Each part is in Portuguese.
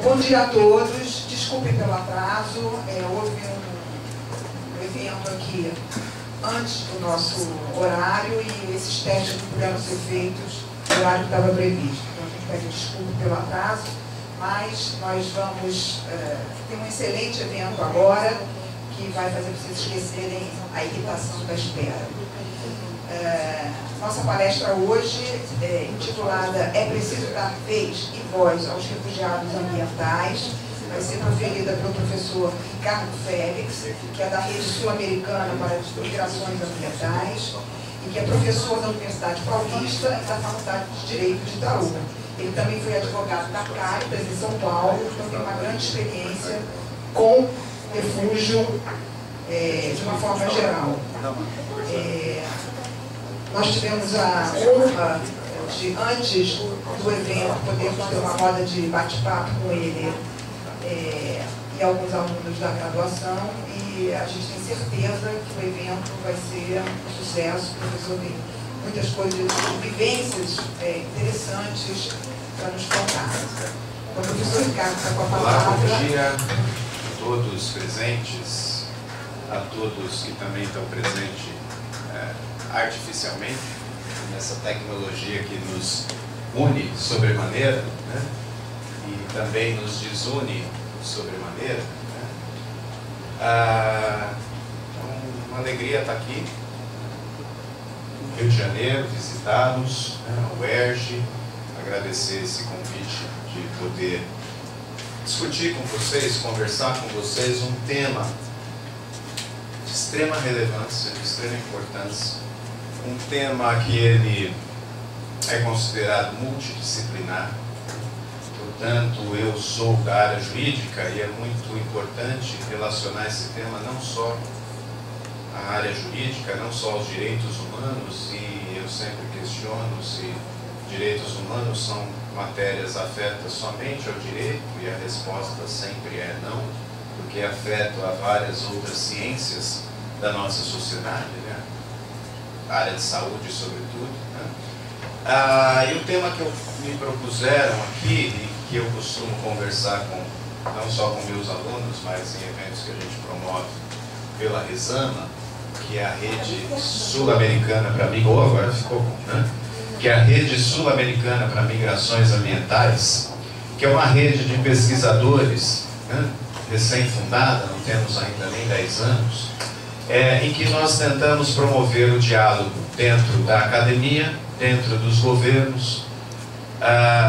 Bom dia a todos, desculpem pelo atraso, houve um evento aqui antes do nosso horário e esses testes não puderam ser feitos no horário que estava previsto. Então a gente pede desculpa pelo atraso, mas nós vamos ter um excelente evento agora que vai fazer vocês esquecerem a irritação da espera. Nossa palestra hoje é intitulada É Preciso Dar Vez e Voz aos Refugiados Ambientais. Vai ser proferida pelo professor Ricardo Félix, que é da Rede Sul-Americana para as Migrações Ambientais e que é professor da Universidade Paulista e da Faculdade de Direito de Itaú. Ele também foi advogado da Caritas em São Paulo, então tem uma grande experiência com refúgio de uma forma geral. Nós tivemos a honra de, antes do evento, podermos ter uma roda de bate-papo com ele e alguns alunos da graduação, e a gente tem certeza que o evento vai ser um sucesso. O professor tem muitas coisas, vivências interessantes para nos contar. Então, o professor Ricardo está com a palavra. Olá, bom dia a todos presentes, a todos que também estão presentes artificialmente, nessa tecnologia que nos une sobremaneira, né? E também nos desune sobremaneira. Né? Uma alegria estar aqui, no Rio de Janeiro, visitá-los, né? A UERJ, agradecer esse convite de poder discutir com vocês, conversar com vocês um tema de extrema relevância, de extrema importância. Um tema que ele é considerado multidisciplinar, portanto eu sou da área jurídica e é muito importante relacionar esse tema não só à área jurídica, não só aos direitos humanos, e eu sempre questiono se direitos humanos são matérias afetas somente ao direito, e a resposta sempre é não, porque afeta a várias outras ciências da nossa sociedade, né? A área de saúde, sobretudo. Né? E o tema que me propuseram aqui, e que eu costumo conversar não só com meus alunos, mas em eventos que a gente promove pela Resama, que é a Rede Sul-Americana para agora ficou bom, né? Que é a Rede Sul-Americana para Migrações Ambientais, que é uma rede de pesquisadores, né? Recém-fundada, não temos ainda nem 10 anos, em que nós tentamos promover o diálogo dentro da academia, dentro dos governos,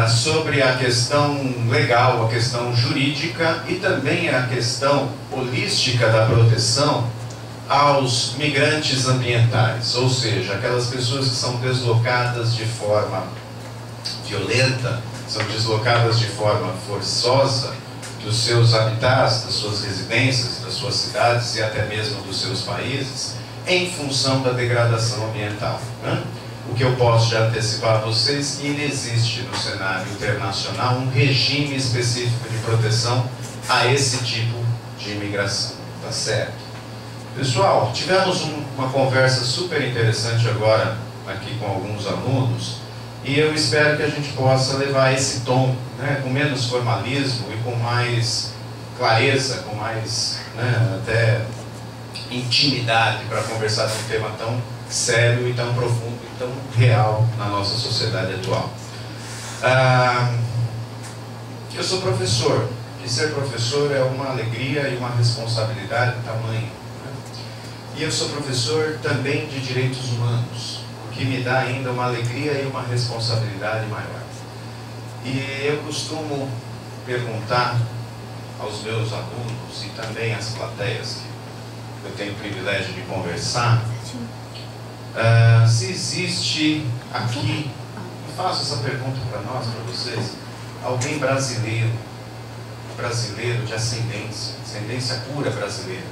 sobre a questão legal, a questão jurídica e também a questão holística da proteção aos migrantes ambientais, ou seja, aquelas pessoas que são deslocadas de forma violenta, são deslocadas de forma forçosa dos seus habitats, das suas residências, das suas cidades e até mesmo dos seus países, em função da degradação ambiental. Né? O que eu posso já antecipar a vocês, que existe no cenário internacional um regime específico de proteção a esse tipo de imigração. Tá certo? Pessoal, tivemos uma conversa super interessante agora aqui com alguns alunos, e eu espero que a gente possa levar esse tom, né, com menos formalismo e com mais clareza, com mais, né, até intimidade, para conversar de um tema tão sério e tão profundo e tão real na nossa sociedade atual. Eu sou professor, e ser professor é uma alegria e uma responsabilidade tamanha. Né? E eu sou professor também de direitos humanos, que me dá ainda uma alegria e uma responsabilidade maior. E eu costumo perguntar aos meus alunos e também às plateias que eu tenho o privilégio de conversar, se existe aqui, eu faço essa pergunta para nós, para vocês, alguém brasileiro de ascendência pura brasileira,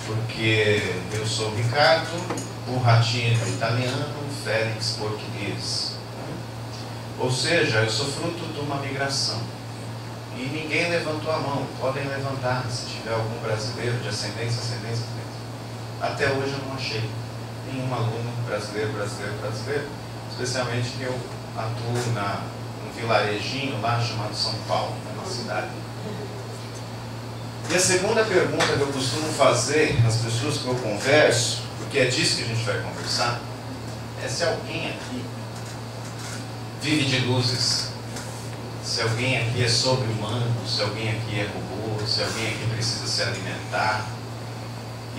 porque eu sou Ricardo, o Ratinho italiano, o Félix português. Ou seja, eu sou fruto de uma migração. E ninguém levantou a mão. Podem levantar se tiver algum brasileiro de ascendência. Até hoje eu não achei nenhum aluno brasileiro, especialmente que eu atuo num vilarejinho lá chamado São Paulo. na cidade. E a segunda pergunta que eu costumo fazer às pessoas que eu converso, porque é disso que a gente vai conversar, é se alguém aqui vive de luzes, se alguém aqui é sobre-humano, se alguém aqui é robô, se alguém aqui precisa se alimentar.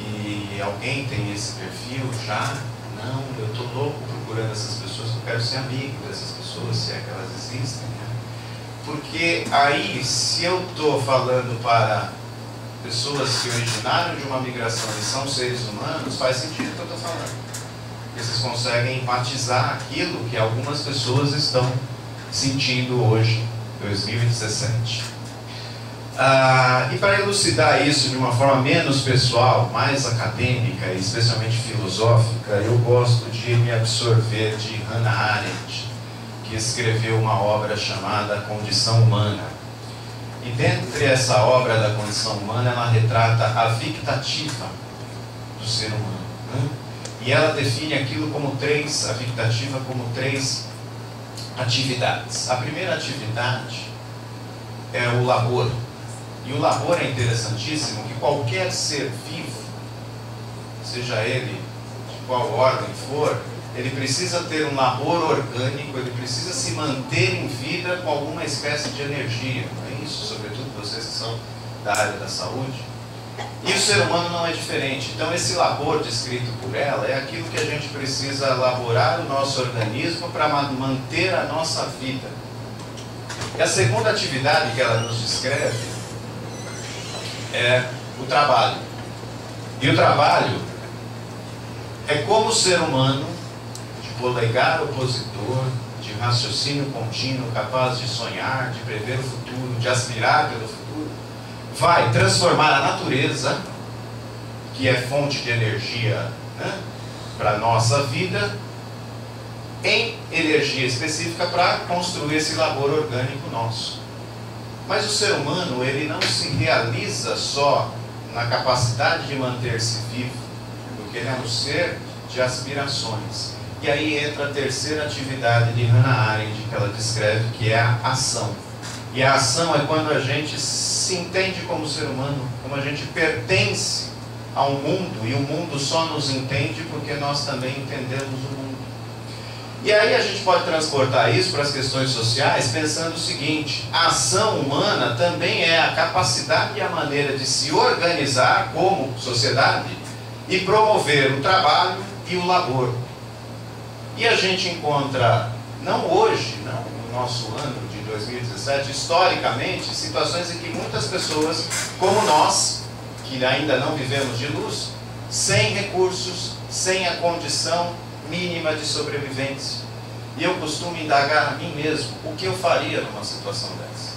E alguém tem esse perfil já? Não, eu estou louco procurando essas pessoas, eu quero ser amigo dessas pessoas, se é que elas existem. Né? Porque aí, se eu estou falando para pessoas que originaram de uma migração e são seres humanos, faz sentido o que eu estou falando. Porque vocês conseguem empatizar aquilo que algumas pessoas estão sentindo hoje, 2017. E para elucidar isso de uma forma menos pessoal, mais acadêmica e especialmente filosófica, eu gosto de me absorver de Hannah Arendt, que escreveu uma obra chamada Condição Humana. E dentre essa obra da Condição Humana, ela retrata a victativa do ser humano. Né? E ela define aquilo como a victativa como três atividades. A primeira atividade é o labor. E o labor é interessantíssimo, que qualquer ser vivo, seja ele de qual órgão for, ele precisa ter um labor orgânico, ele precisa se manter em vida com alguma espécie de energia. Não é isso? Sobretudo vocês que são da área da saúde. E o ser humano não é diferente. Então esse labor descrito por ela é aquilo que a gente precisa elaborar o nosso organismo para manter a nossa vida. E a segunda atividade que ela nos descreve é o trabalho. E o trabalho é como o ser humano, de polegar opositor, de raciocínio contínuo, capaz de sonhar, de prever o futuro, de aspirar pelo futuro, vai transformar a natureza, que é fonte de energia, né, para a nossa vida, em energia específica para construir esse labor orgânico nosso. Mas o ser humano, ele não se realiza só na capacidade de manter-se vivo, porque ele é um ser de aspirações. E aí entra a terceira atividade de Hannah Arendt, que ela descreve, que é a ação. E a ação é quando a gente se entende como ser humano, como a gente pertence ao mundo, e o mundo só nos entende porque nós também entendemos o mundo. E aí a gente pode transportar isso para as questões sociais pensando o seguinte: a ação humana também é a capacidade e a maneira de se organizar como sociedade e promover o trabalho e o labor. E a gente encontra, não hoje, não no nosso ano de 2017, historicamente, situações em que muitas pessoas, como nós, que ainda não vivemos de luz, sem recursos, sem a condição mínima de sobrevivência. E eu costumo indagar a mim mesmo o que eu faria numa situação dessa.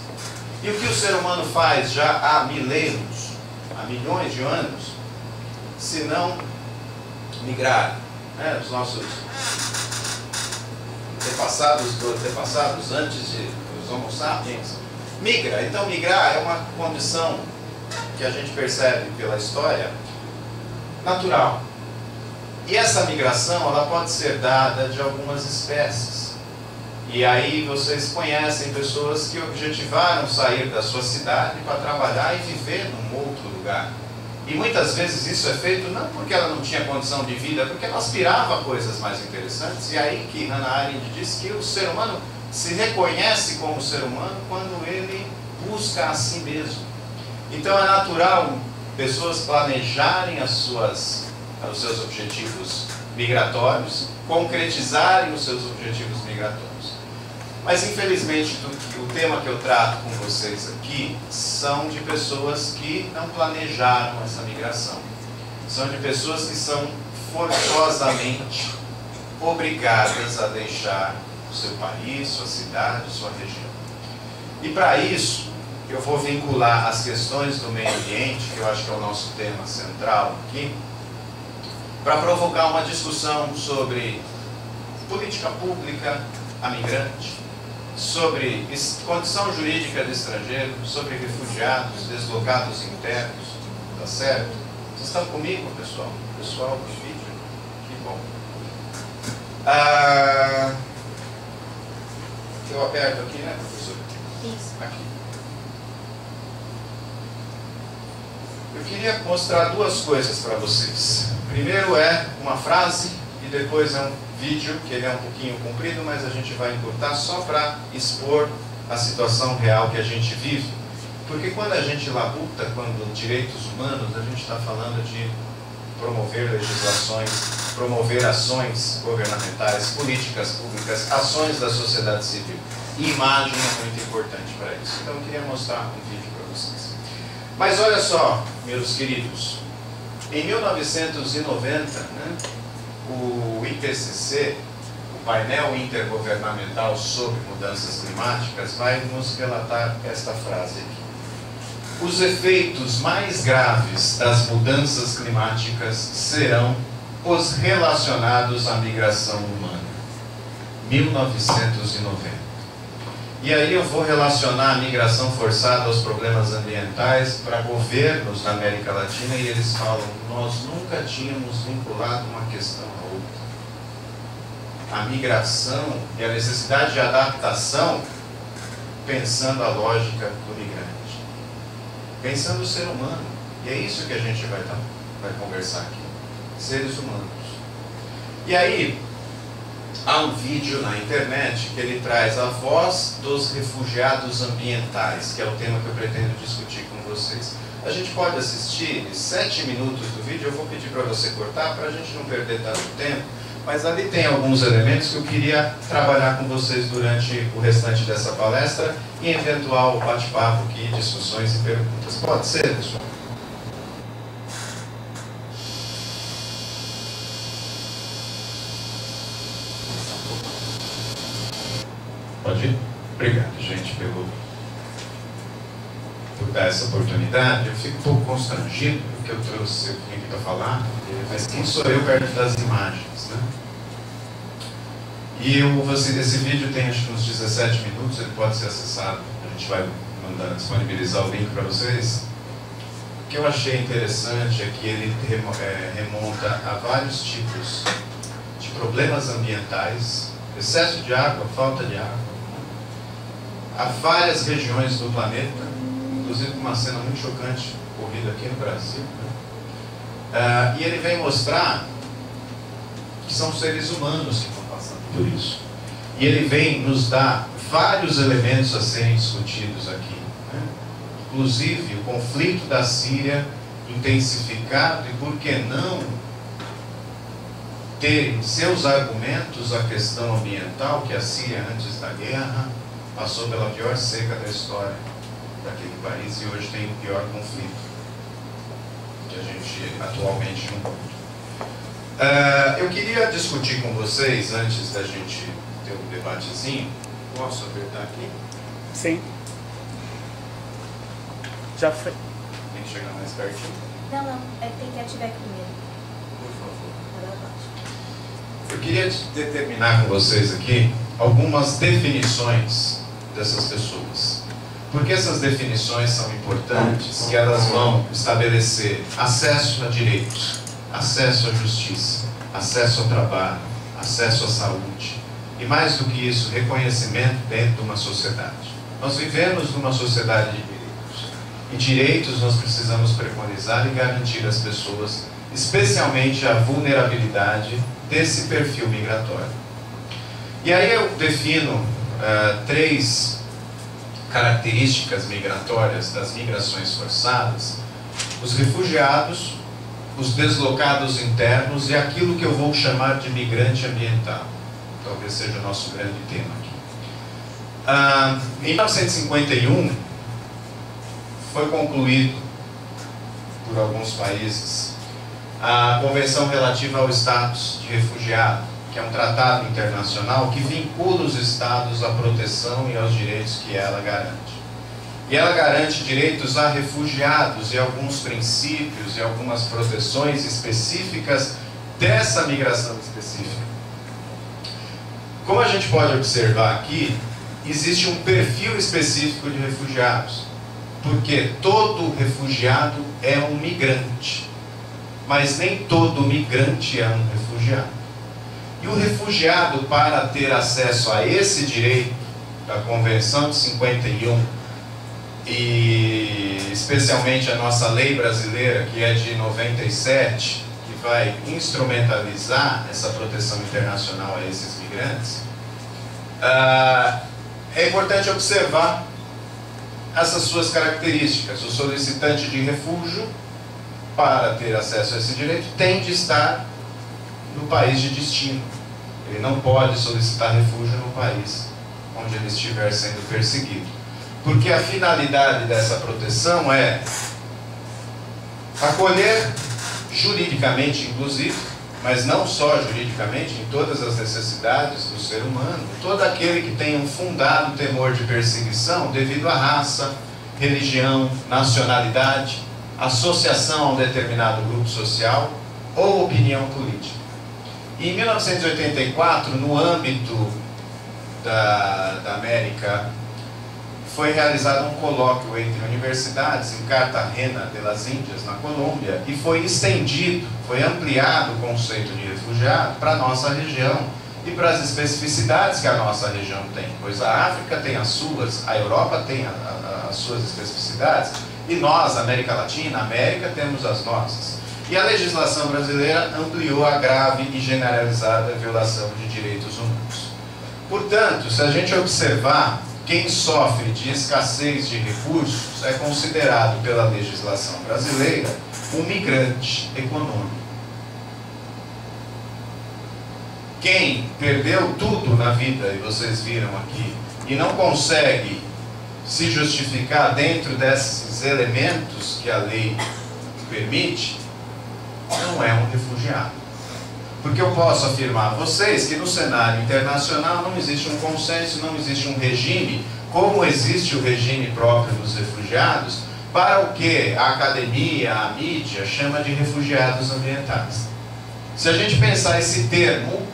E o que o ser humano faz já há milênios, há milhões de anos, se não migrar, né? Os nossos antepassados, antes dos Homo sapiens, migra. Então migrar é uma condição que a gente percebe pela história natural. E essa migração, ela pode ser dada de algumas espécies. E aí vocês conhecem pessoas que objetivaram sair da sua cidade para trabalhar e viver num outro lugar. E muitas vezes isso é feito não porque ela não tinha condição de vida, porque ela aspirava a coisas mais interessantes. E aí que Hannah Arendt diz que o ser humano se reconhece como ser humano quando ele busca a si mesmo. Então é natural pessoas planejarem os seus objetivos migratórios, concretizarem os seus objetivos migratórios. Mas infelizmente o tema que eu trato com vocês aqui são de pessoas que não planejaram essa migração. São de pessoas que são forçosamente obrigadas a deixar o seu país, sua cidade, sua região. E para isso, eu vou vincular as questões do meio ambiente, que eu acho que é o nosso tema central aqui, para provocar uma discussão sobre política pública a migrante, sobre condição jurídica de estrangeiro, sobre refugiados, deslocados internos, tá certo? Vocês estão comigo, pessoal? Pessoal do vídeo? Que bom. Eu aperto aqui, né, professor? Isso. Aqui. Eu queria mostrar duas coisas para vocês. Primeiro é uma frase e depois é um vídeo, que ele é um pouquinho comprido, mas a gente vai encurtar só para expor a situação real que a gente vive. Porque quando a gente labuta, quando direitos humanos, a gente está falando de promover legislações, promover ações governamentais, políticas públicas, ações da sociedade civil. E imagem é muito importante para isso. Então eu queria mostrar um vídeo para vocês. Mas olha só, meus queridos, em 1990, né, o IPCC, o Painel Intergovernamental sobre Mudanças Climáticas, vai nos relatar esta frase aqui. Os efeitos mais graves das mudanças climáticas serão os relacionados à migração humana. 1990. E aí eu vou relacionar a migração forçada aos problemas ambientais para governos na América Latina e eles falam, nós nunca tínhamos vinculado uma questão a outra. A migração e a necessidade de adaptação pensando a lógica do migrante. Pensando o ser humano. E é isso que a gente vai conversar aqui. Seres humanos. E aí, há um vídeo na internet que ele traz a voz dos refugiados ambientais, que é o tema que eu pretendo discutir com vocês. A gente pode assistir 7 minutos do vídeo, eu vou pedir para você cortar, para a gente não perder tanto tempo, mas ali tem alguns elementos que eu queria trabalhar com vocês durante o restante dessa palestra, e eventual bate-papo aqui, discussões e perguntas. Pode ser, pessoal? Pode ir? Obrigado, gente, por dar essa oportunidade. Eu fico um pouco constrangido, porque eu trouxe o que para falar, mas quem sou eu perto das imagens, né? E esse vídeo tem acho que uns 17 minutos, ele pode ser acessado, a gente vai disponibilizar o link para vocês. O que eu achei interessante é que ele remonta a vários tipos de problemas ambientais, excesso de água, falta de água, há várias regiões do planeta, inclusive uma cena muito chocante ocorrida aqui no Brasil, né? E ele vem mostrar que são seres humanos que estão passando por isso. E ele vem nos dar vários elementos a serem discutidos aqui, né? Inclusive o conflito da Síria intensificado e, por que não, ter em seus argumentos a questão ambiental, que a Síria, antes da guerra, passou pela pior seca da história daquele país e hoje tem o pior conflito que a gente atualmente não pode. Eu queria discutir com vocês, antes da gente ter um debatezinho. Posso apertar aqui? Sim. Já foi. Tem que chegar mais pertinho. Não, tem que ativar primeiro. Por favor. Eu queria determinar com vocês aqui algumas definições dessas pessoas. Porque essas definições são importantes, que elas vão estabelecer acesso a direitos, acesso à justiça, acesso ao trabalho, acesso à saúde. E mais do que isso, reconhecimento dentro de uma sociedade. Nós vivemos numa sociedade de direitos. E direitos nós precisamos preconizar e garantir às pessoas, especialmente a vulnerabilidade desse perfil migratório. E aí eu defino 3 características migratórias das migrações forçadas: os refugiados, os deslocados internos e aquilo que eu vou chamar de migrante ambiental. Talvez seja o nosso grande tema aqui. Em 1951, foi concluído por alguns países a Convenção relativa ao status de refugiado, que é um tratado internacional que vincula os estados à proteção e aos direitos que ela garante. E ela garante direitos a refugiados e alguns princípios e algumas proteções específicas dessa migração específica. Como a gente pode observar aqui, existe um perfil específico de refugiados, porque todo refugiado é um migrante, mas nem todo migrante é um refugiado. E o refugiado, para ter acesso a esse direito da Convenção de 51, e especialmente a nossa lei brasileira, que é de 97, que vai instrumentalizar essa proteção internacional a esses migrantes, é importante observar essas suas características. O solicitante de refúgio, para ter acesso a esse direito, tem de estar no país de destino. Ele não pode solicitar refúgio no país onde ele estiver sendo perseguido. Porque a finalidade dessa proteção é acolher, juridicamente inclusive, mas não só juridicamente, em todas as necessidades do ser humano, todo aquele que tem um fundado temor de perseguição devido à raça, religião, nacionalidade, associação a um determinado grupo social ou opinião política. E em 1984, no âmbito da América, foi realizado um colóquio entre universidades em Cartagena de las Índias, na Colômbia, e foi estendido, foi ampliado o conceito de refugiado para a nossa região e para as especificidades que a nossa região tem, pois a África tem as suas, a Europa tem as suas especificidades, e nós, América Latina, América, temos as nossas. E a legislação brasileira ampliou a grave e generalizada violação de direitos humanos. Portanto, se a gente observar, quem sofre de escassez de recursos é considerado pela legislação brasileira um migrante econômico. Quem perdeu tudo na vida, e vocês viram aqui, e não consegue se justificar dentro desses elementos que a lei permite, não é um refugiado. Porque eu posso afirmar a vocês que no cenário internacional não existe um consenso, não existe um regime, como existe o regime próprio dos refugiados, para o que a academia, a mídia, chama de refugiados ambientais. Se a gente pensar esse termo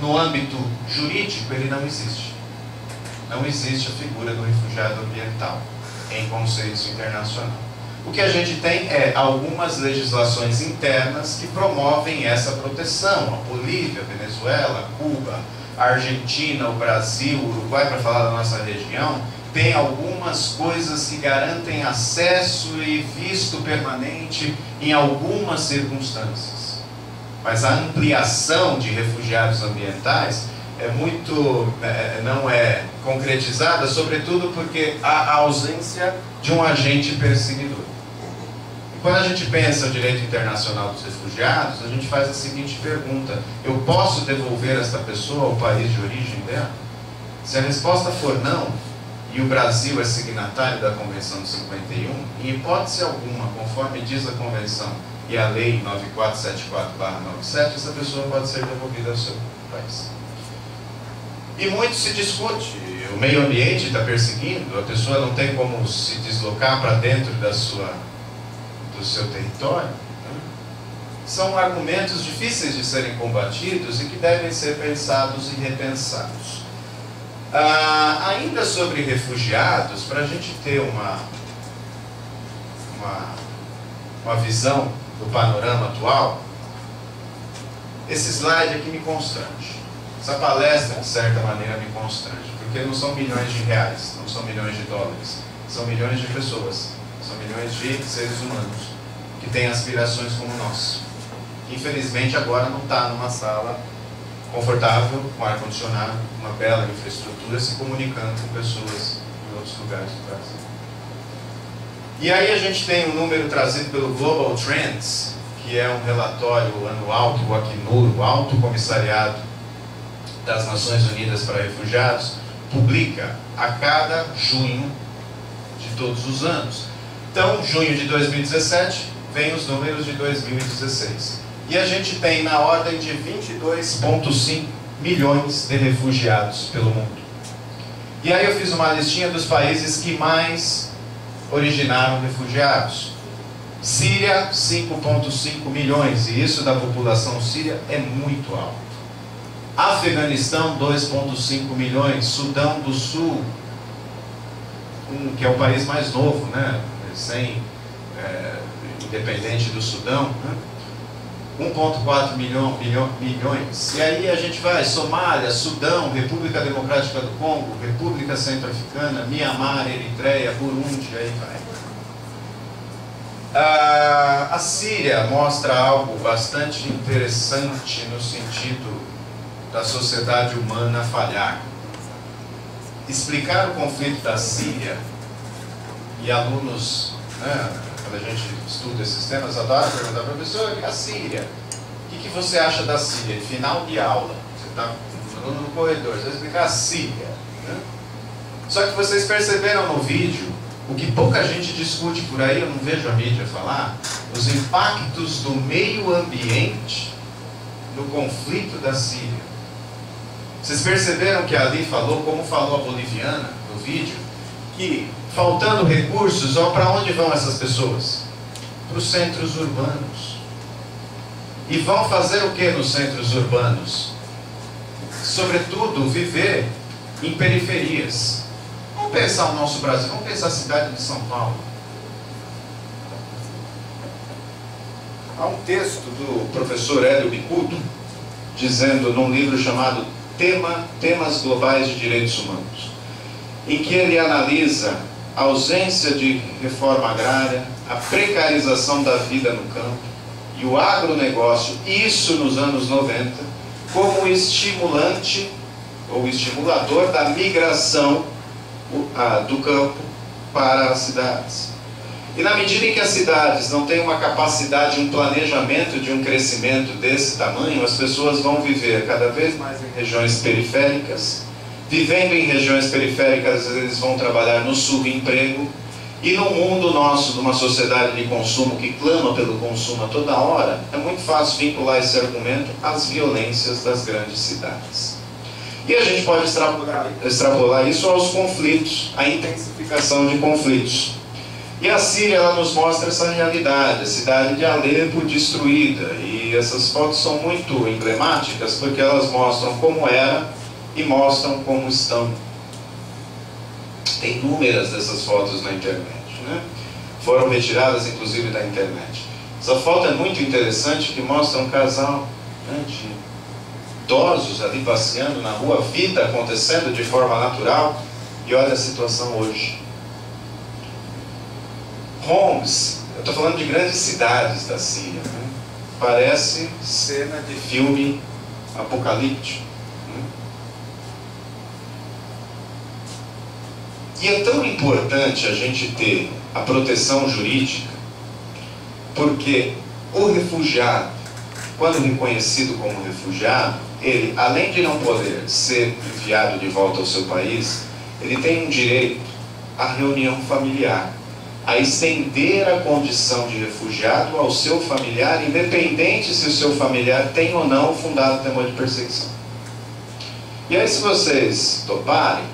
no âmbito jurídico, ele não existe. Não existe a figura do refugiado ambiental em conceitos internacionais. O que a gente tem é algumas legislações internas que promovem essa proteção. A Bolívia, a Venezuela, Cuba, a Argentina, o Brasil, o Uruguai, para falar da nossa região, tem algumas coisas que garantem acesso e visto permanente em algumas circunstâncias. Mas a ampliação de refugiados ambientais não é concretizada, sobretudo porque há a ausência de um agente perseguidor. Quando a gente pensa o direito internacional dos refugiados, a gente faz a seguinte pergunta: eu posso devolver esta pessoa ao país de origem dela? Se a resposta for não, e o Brasil é signatário da Convenção de 51, em hipótese alguma, conforme diz a Convenção e a Lei 9474/97, essa pessoa pode ser devolvida ao seu país. E muito se discute, o meio ambiente está perseguindo, a pessoa não tem como se deslocar para dentro do seu território. São argumentos difíceis de serem combatidos e que devem ser pensados e repensados. Ainda sobre refugiados, para a gente ter uma visão do panorama atual, esse slide aqui me constrange. Essa palestra, de certa maneira, me constrange, porque não são milhões de reais, não são milhões de dólares, são milhões de pessoas, são milhões de seres humanos que têm aspirações como nós. Infelizmente, agora não está numa sala confortável, com ar-condicionado, uma bela infraestrutura, se comunicando com pessoas em outros lugares do Brasil. E aí a gente tem um número trazido pelo Global Trends, que é um relatório anual que o Acnur, o Alto Comissariado das Nações Unidas para Refugiados, publica a cada junho de todos os anos. Então, junho de 2017, vem os números de 2016. E a gente tem na ordem de 22,5 milhões de refugiados pelo mundo. E aí eu fiz uma listinha dos países que mais originaram refugiados. Síria, 5,5 milhões, e isso da população síria é muito alto. Afeganistão, 2,5 milhões. Sudão do Sul, que é o país mais novo, né? Independente do Sudão, né? 1,4 milhões. E aí a gente vai, Somália, Sudão, República Democrática do Congo, República Centro-Africana, Mianmar, Eritreia, Burundi, aí vai. A Síria mostra algo bastante interessante no sentido da sociedade humana falhar. Explicar o conflito da Síria, e alunos, né, quando a gente estuda esses temas, adoram perguntar, professor, e a Síria? O que você acha da Síria? Final de aula, você está no corredor, você vai explicar a Síria, né? Só que vocês perceberam no vídeo, o que pouca gente discute por aí, eu não vejo a mídia falar, os impactos do meio ambiente no conflito da Síria. Vocês perceberam que ali falou, como falou a boliviana no vídeo, que faltando recursos, para onde vão essas pessoas? Para os centros urbanos. E vão fazer o que nos centros urbanos? Sobretudo, viver em periferias. Vamos pensar o nosso Brasil, vamos pensar a cidade de São Paulo. Há um texto do professor Hélio Bicudo, dizendo num livro chamado Temas Globais de Direitos Humanos, em que ele analisa a ausência de reforma agrária, a precarização da vida no campo e o agronegócio, isso nos anos 90, como estimulante ou estimulador da migração do campo para as cidades. E na medida em que as cidades não têm uma capacidade, um planejamento de um crescimento desse tamanho, as pessoas vão viver cada vez mais em regiões periféricas. Vivendo em regiões periféricas, eles vão trabalhar no subemprego. E no mundo nosso, de uma sociedade de consumo que clama pelo consumo a toda hora, é muito fácil vincular esse argumento às violências das grandes cidades. E a gente pode extrapolar isso aos conflitos, à intensificação de conflitos. E a Síria, ela nos mostra essa realidade, a cidade de Alepo destruída. E essas fotos são muito emblemáticas porque elas mostram como era e mostram como estão. Tem inúmeras dessas fotos na internet, né? Foram retiradas inclusive da internet. Essa foto é muito interessante, que mostra um casal, né, de idosos ali passeando na rua, vida acontecendo de forma natural, e olha a situação hoje. Homs, eu estou falando de grandes cidades da Síria, né? Parece cena de filme apocalíptico, né? E é tão importante a gente ter a proteção jurídica, porque o refugiado, quando reconhecido como refugiado, ele, além de não poder ser enviado de volta ao seu país, ele tem um direito à reunião familiar, a estender a condição de refugiado ao seu familiar, independente se o seu familiar tem ou não fundado temor de perseguição. E aí, se vocês toparem,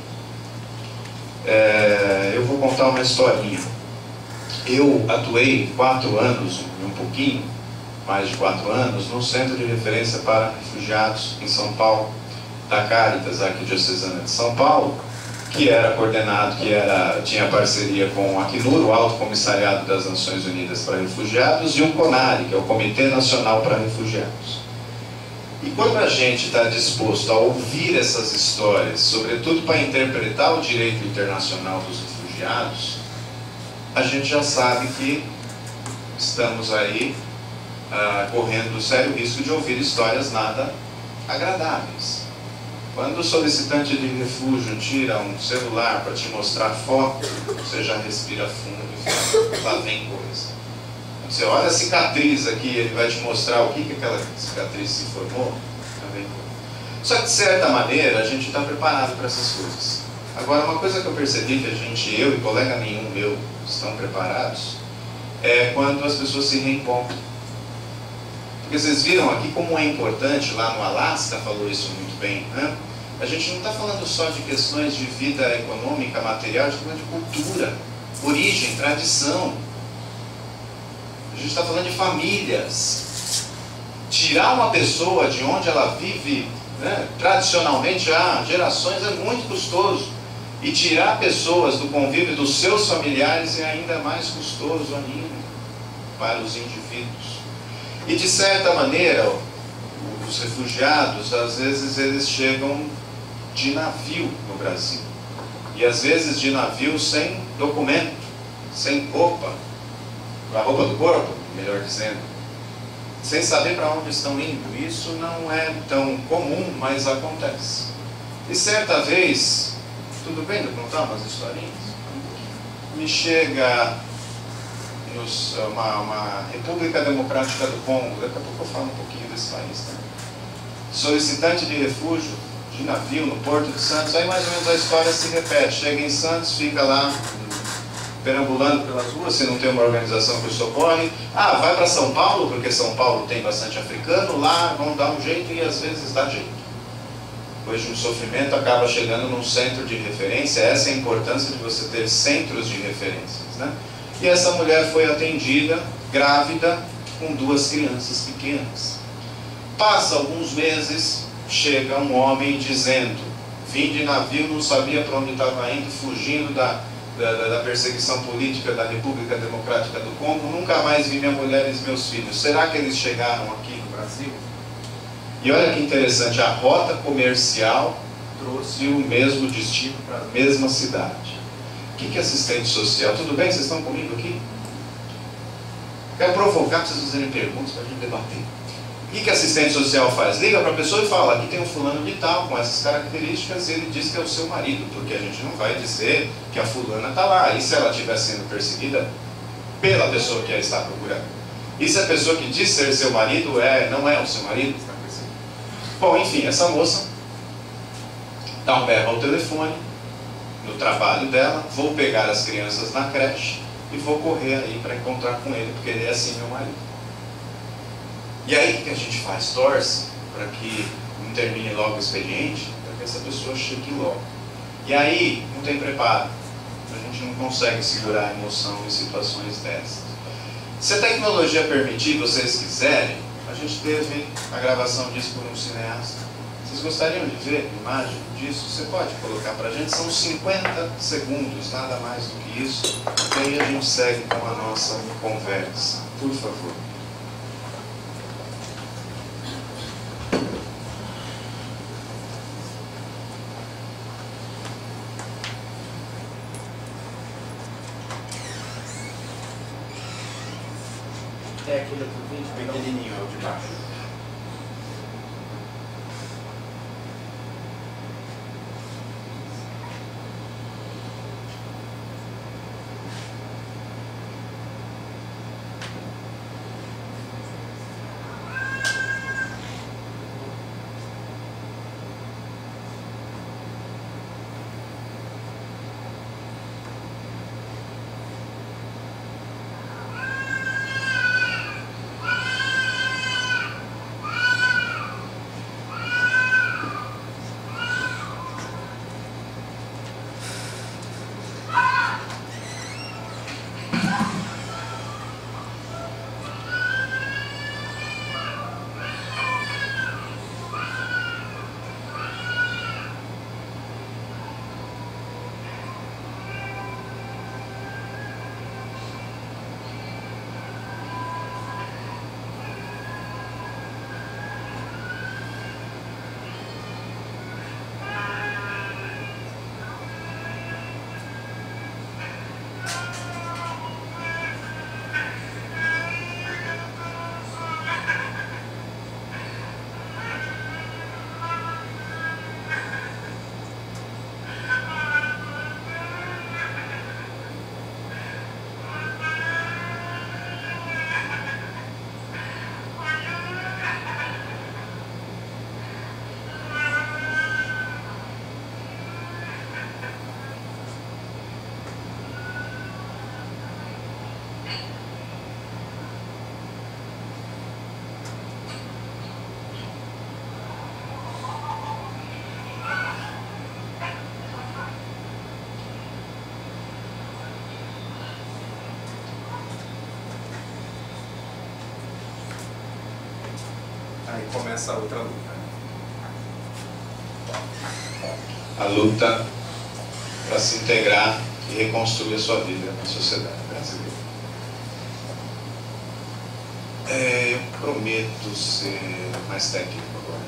eu vou contar uma historinha. Eu atuei 4 anos, um pouquinho, mais de 4 anos, no Centro de Referência para Refugiados em São Paulo, da Caritas, Arquidiocesana de São Paulo, que era coordenado, tinha parceria com o Acnur, o Alto Comissariado das Nações Unidas para Refugiados, e o CONARE, que é o Comitê Nacional para Refugiados. E quando a gente está disposto a ouvir essas histórias, sobretudo para interpretar o direito internacional dos refugiados, a gente já sabe que estamos aí correndo sério risco de ouvir histórias nada agradáveis. Quando o solicitante de refúgio tira um celular para te mostrar foto, você já respira fundo e fala, lá vem coisa. Você olha a cicatriz aqui, ele vai te mostrar o que aquela cicatriz se formou, lá vem coisa. Só que, de certa maneira, a gente está preparado para essas coisas. Agora, uma coisa que eu percebi que eu e colega nenhum meu estão preparados, é quando as pessoas se reencontram. Porque vocês viram aqui como é importante, lá no Alasca falou isso muito bem, né? A gente não está falando só de questões de vida econômica, material, a gente está falando de cultura, origem, tradição. A gente está falando de famílias. Tirar uma pessoa de onde ela vive, né, tradicionalmente há gerações, é muito custoso. E tirar pessoas do convívio dos seus familiares é ainda mais custoso ainda para os indivíduos. E de certa maneira, os refugiados, às vezes eles chegam de navio no Brasil. E às vezes de navio sem documento, sem roupa, a roupa do corpo, melhor dizendo, sem saber para onde estão indo. Isso não é tão comum, mas acontece. E certa vez, tudo bem de contar umas historinhas? Me chega uma República Democrática do Congo, daqui a pouco eu falo um pouquinho desse país, né? Solicitante de refúgio, de navio, no Porto de Santos. Aí mais ou menos a história se repete. Chega em Santos, fica lá perambulando pelas ruas, se não tem uma organização que o socorre. Ah, vai para São Paulo, porque São Paulo tem bastante africano, lá vão dar um jeito, e às vezes dá jeito. Depois de um sofrimento, acaba chegando num centro de referência. Essa é a importância de você ter centros de referências, né? E essa mulher foi atendida, grávida, com 2 crianças pequenas. Passa alguns meses, chega um homem dizendo: vim de navio, não sabia para onde estava indo, fugindo da perseguição política da República Democrática do Congo, nunca mais vi minha mulher e meus filhos. Será que eles chegaram aqui no Brasil? E olha que interessante, a rota comercial trouxe o mesmo destino para a mesma cidade. O que é assistente social? Tudo bem? Vocês estão comigo aqui? Quero provocar para vocês fazerem perguntas para a gente debater. O que assistente social faz? Liga para a pessoa e fala: aqui tem um fulano de tal, com essas características, e ele diz que é o seu marido, porque a gente não vai dizer que a fulana está lá. E se ela estiver sendo perseguida pela pessoa que ela está procurando? E se a pessoa que diz ser seu marido não é o seu marido? Bom, enfim, essa moça dá um berro ao telefone, no trabalho dela: vou pegar as crianças na creche e vou correr aí para encontrar com ele, porque ele é assim meu marido. E aí o que a gente faz? Torce para que não termine logo o expediente, para que essa pessoa chegue logo. E aí não tem preparo, a gente não consegue segurar a emoção em situações dessas. Se a tecnologia permitir, vocês quiserem, a gente teve a gravação disso por um cineasta. Vocês gostariam de ver a imagem disso? Você pode colocar para a gente? São 50 segundos, nada mais do que isso. E aí a gente segue com a nossa conversa. Por favor. É aquele outro vídeo, Pequenininho, é o de baixo. Aí começa a outra luta. A luta para se integrar e reconstruir a sua vida na sociedade brasileira. Eu prometo ser mais técnico agora.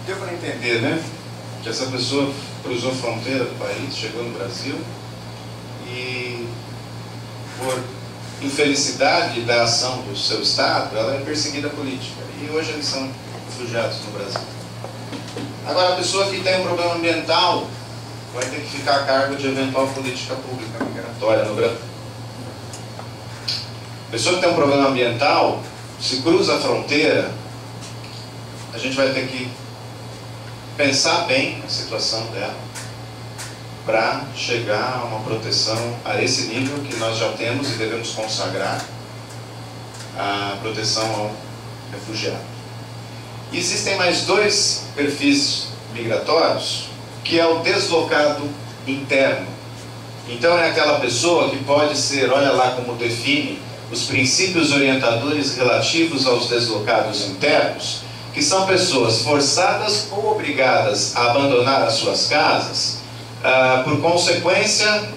Deu para entender, né? Que essa pessoa cruzou a fronteira do país, chegou no Brasil e, por infelicidade da ação do seu Estado, ela é perseguida política. E hoje eles são refugiados no Brasil. Agora, a pessoa que tem um problema ambiental vai ter que ficar a cargo de eventual política pública migratória no Brasil. A pessoa que tem um problema ambiental, se cruza a fronteira, a gente vai ter que pensar bem a situação dela para chegar a uma proteção a esse nível que nós já temos e devemos consagrar a proteção ao refugiado. E existem mais dois perfis migratórios, que é o deslocado interno. Então é aquela pessoa que pode ser, olha lá como define os princípios orientadores relativos aos deslocados internos, que são pessoas forçadas ou obrigadas a abandonar as suas casas por consequência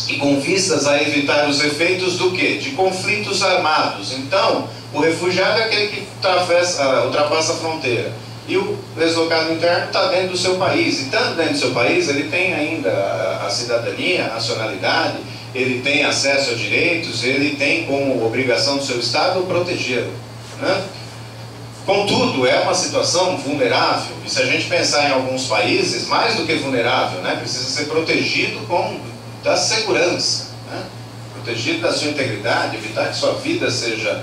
e com vistas a evitar os efeitos do quê? De conflitos armados. Então, o refugiado é aquele que ultrapassa a fronteira. E o deslocado interno está dentro do seu país. E estando dentro do seu país, ele tem ainda a cidadania, a nacionalidade, ele tem acesso a direitos, ele tem como obrigação do seu Estado protegê-lo, né? Contudo, é uma situação vulnerável. E se a gente pensar em alguns países, mais do que vulnerável, né? Precisa ser protegido da segurança, né? Protegido da sua integridade, evitar que sua vida seja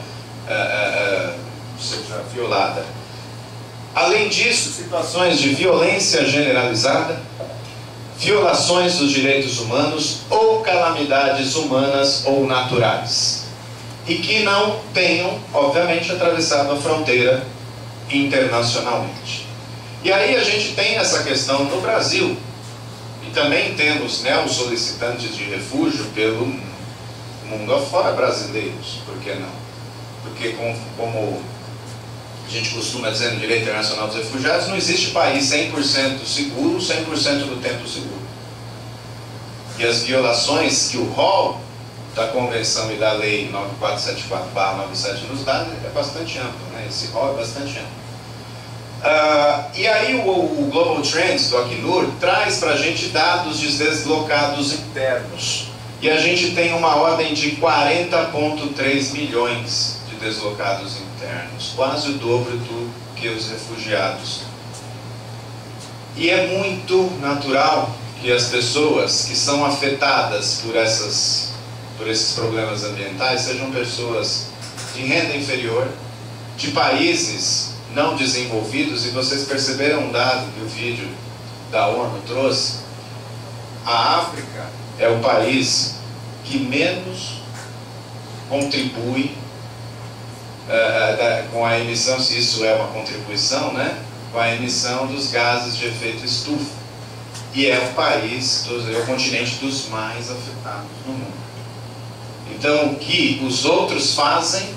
violada. Além disso, situações de violência generalizada, violações dos direitos humanos ou calamidades humanas ou naturais. E que não tenham, obviamente, atravessado a fronteira internacionalmente. E aí a gente tem essa questão no Brasil. E também temos, né, os solicitantes de refúgio pelo mundo afora brasileiros. Por que não? Porque como a gente costuma dizer no direito internacional dos refugiados, não existe país 100% seguro, 100% do tempo seguro. E as violações que o rol da Convenção e da Lei 9474/97 nos dá é bastante amplo, né? Esse rol é bastante amplo. E aí o Global Trends do Acnur traz para a gente dados de deslocados internos. E a gente tem uma ordem de 40,3 milhões de deslocados internos, quase o dobro do que os refugiados. E é muito natural que as pessoas que são afetadas por esses problemas ambientais sejam pessoas de renda inferior, de países não desenvolvidos. E vocês perceberam um dado que o vídeo da ONU trouxe? A África é o país que menos contribui com a emissão, se isso é uma contribuição, né? Com a emissão dos gases de efeito estufa. E é o continente dos mais afetados no mundo. Então, o que os outros fazem,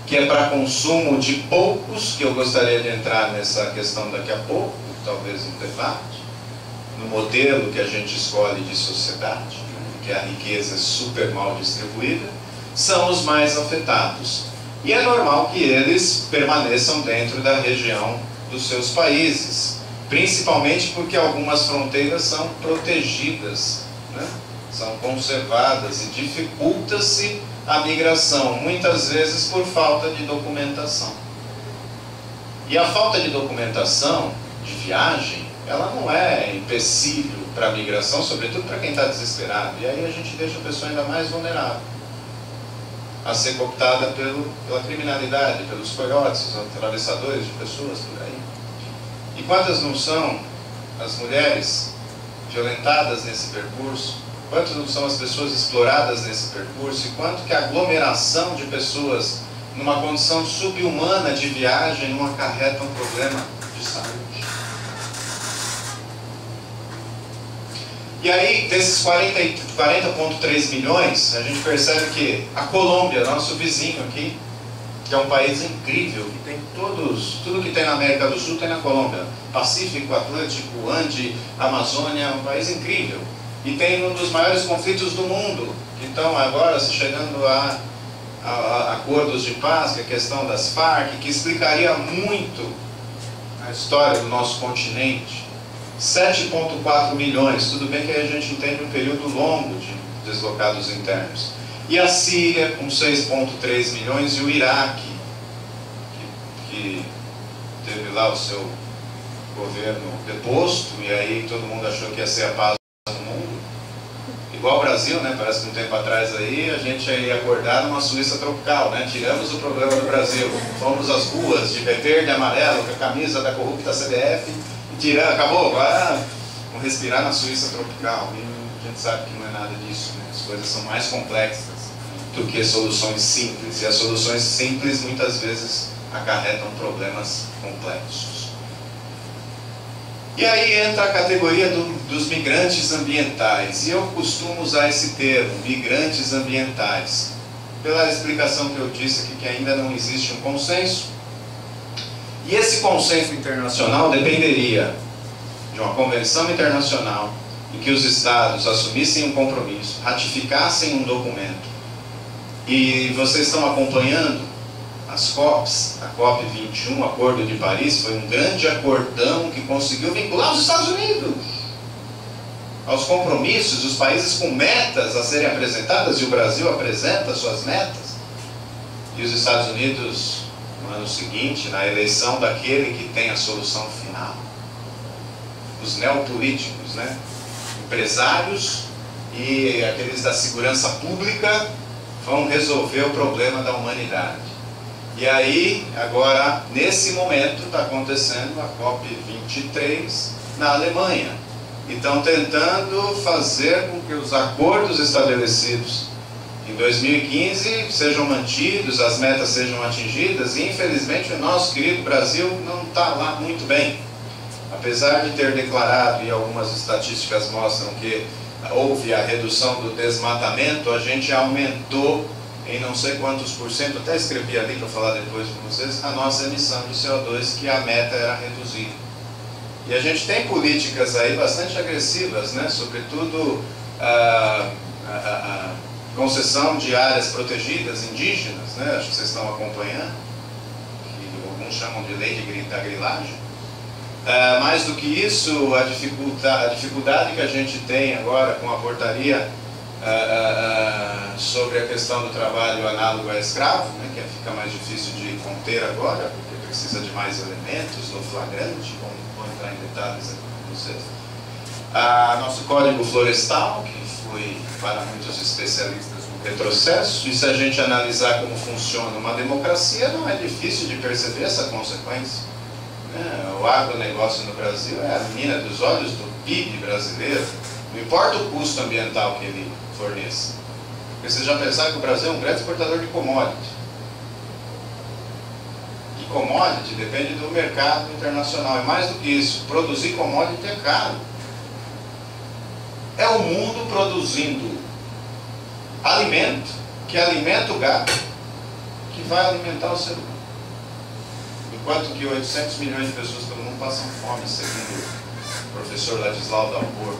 que é para consumo de poucos, que eu gostaria de entrar nessa questão daqui a pouco, talvez no debate, no modelo que a gente escolhe de sociedade, né, que a riqueza é super mal distribuída, são os mais afetados. E é normal que eles permaneçam dentro da região dos seus países, principalmente porque algumas fronteiras são protegidas, né? São conservadas, e dificulta-se a migração, muitas vezes por falta de documentação. E a falta de documentação de viagem, ela não é empecilho para a migração, sobretudo para quem está desesperado. E aí a gente deixa a pessoa ainda mais vulnerável a ser cooptada pela criminalidade, pelos coiotes, os atravessadores de pessoas por aí. E quantas não são as mulheres violentadas nesse percurso? Quantas não são as pessoas exploradas nesse percurso? E quanto que a aglomeração de pessoas numa condição subhumana de viagem não acarreta um problema de saúde? E aí, desses 40,3 milhões, a gente percebe que a Colômbia, nosso vizinho aqui, que é um país incrível, que tem tudo que tem na América do Sul tem na Colômbia. Pacífico, Atlântico, Ande, Amazônia, é um país incrível. e tem um dos maiores conflitos do mundo. Então, agora, se chegando a acordos de paz, que é a questão das Farc, que explicaria muito a história do nosso continente. 7,4 milhões, tudo bem que aí a gente entende um período longo de deslocados internos. E a Síria, com 6,3 milhões, e o Iraque, que teve lá o seu governo deposto, e aí todo mundo achou que ia ser a paz no mundo. Igual o Brasil, né? Parece que um tempo atrás aí, a gente ia acordar numa Suíça tropical, né? Tiramos o problema do Brasil, fomos às ruas de verde e amarelo, com a camisa da corrupta CBF, e tiramos, acabou, agora vamos respirar na Suíça tropical. E a gente sabe que não é nada disso, né? As coisas são mais complexas do que soluções simples, e as soluções simples muitas vezes acarretam problemas complexos. E aí entra a categoria dos migrantes ambientais, e eu costumo usar esse termo, migrantes ambientais, pela explicação que eu disse aqui, que ainda não existe um consenso, e esse consenso internacional dependeria de uma convenção internacional em que os Estados assumissem um compromisso, ratificassem um documento. E vocês estão acompanhando as COPs, a COP21, o Acordo de Paris, foi um grande acordão que conseguiu vincular os Estados Unidos aos compromissos, os países com metas a serem apresentadas, e o Brasil apresenta suas metas. E os Estados Unidos, no ano seguinte, na eleição daquele que tem a solução final, os neopolíticos, né? Empresários e aqueles da segurança pública vão resolver o problema da humanidade. E aí, agora, nesse momento, está acontecendo a COP23 na Alemanha. E estão tentando fazer com que os acordos estabelecidos em 2015 sejam mantidos, as metas sejam atingidas, e infelizmente o nosso querido Brasil não está lá muito bem. Apesar de ter declarado, e algumas estatísticas mostram que houve a redução do desmatamento, a gente aumentou em não sei quantos por cento, até escrevi ali para falar depois com vocês, a nossa emissão de CO2, que a meta era reduzir. E a gente tem políticas aí bastante agressivas, né? Sobretudo a concessão de áreas protegidas indígenas, né? Acho que vocês estão acompanhando, que alguns chamam de lei da grilagem. Mais do que isso, a dificuldade que a gente tem agora com a portaria sobre a questão do trabalho análogo a escravo, né, que fica mais difícil de conter agora, porque precisa de mais elementos no flagrante, vou entrar em detalhes aqui com vocês. Nosso Código Florestal, que foi para muitos especialistas um retrocesso, e se a gente analisar como funciona uma democracia, não é difícil de perceber essa consequência. O agronegócio no Brasil é a menina dos olhos do PIB brasileiro, não importa o custo ambiental que ele forneça. Porque vocês já pensaram que o Brasil é um grande exportador de commodity. E commodity depende do mercado internacional. É mais do que isso, produzir commodity é caro. É o mundo produzindo alimento, que alimenta o gado, que vai alimentar o ser humano. Enquanto que 800 milhões de pessoas pelo mundo passam fome, segundo o professor Ladislau Dalpor.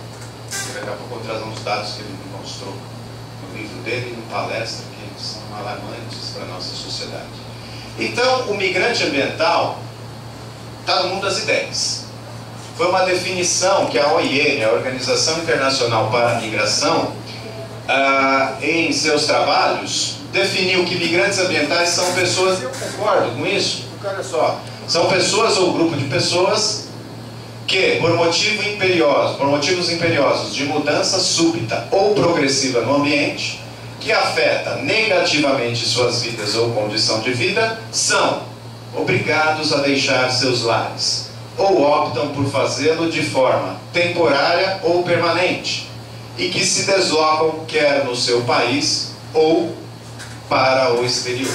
Daqui a pouco eu vou trazer uns dados que ele me mostrou no livro dele, em palestra, que são alarmantes para a nossa sociedade. Então, o migrante ambiental está no mundo das ideias. Foi uma definição que a OIM, a Organização Internacional para a Migração, em seus trabalhos, definiu que migrantes ambientais são pessoas, eu concordo com isso, porque olha só, são pessoas ou grupo de pessoas que, por motivos imperiosos de mudança súbita ou progressiva no ambiente, que afeta negativamente suas vidas ou condição de vida, são obrigados a deixar seus lares, ou optam por fazê-lo de forma temporária ou permanente, e que se deslocam quer no seu país ou para o exterior.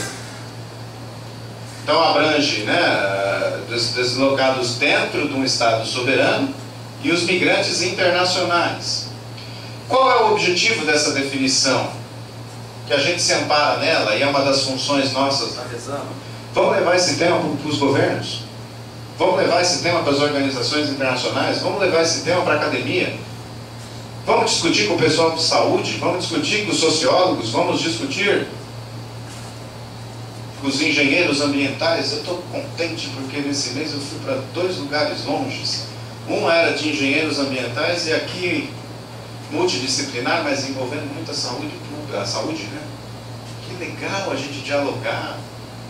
Então abrange, né, deslocados dentro de um Estado soberano e os migrantes internacionais. Qual é o objetivo dessa definição? Que a gente se ampara nela, e é uma das funções nossas na Resama. Vamos levar esse tema para os governos? Vamos levar esse tema para as organizações internacionais? Vamos levar esse tema para a academia? Vamos discutir com o pessoal de saúde, vamos discutir com os sociólogos, vamos discutir com os engenheiros ambientais. Eu estou contente porque nesse mês eu fui para 2 lugares longes. Um era de engenheiros ambientais e aqui multidisciplinar, mas envolvendo muita saúde pública, a saúde, né? Que legal a gente dialogar.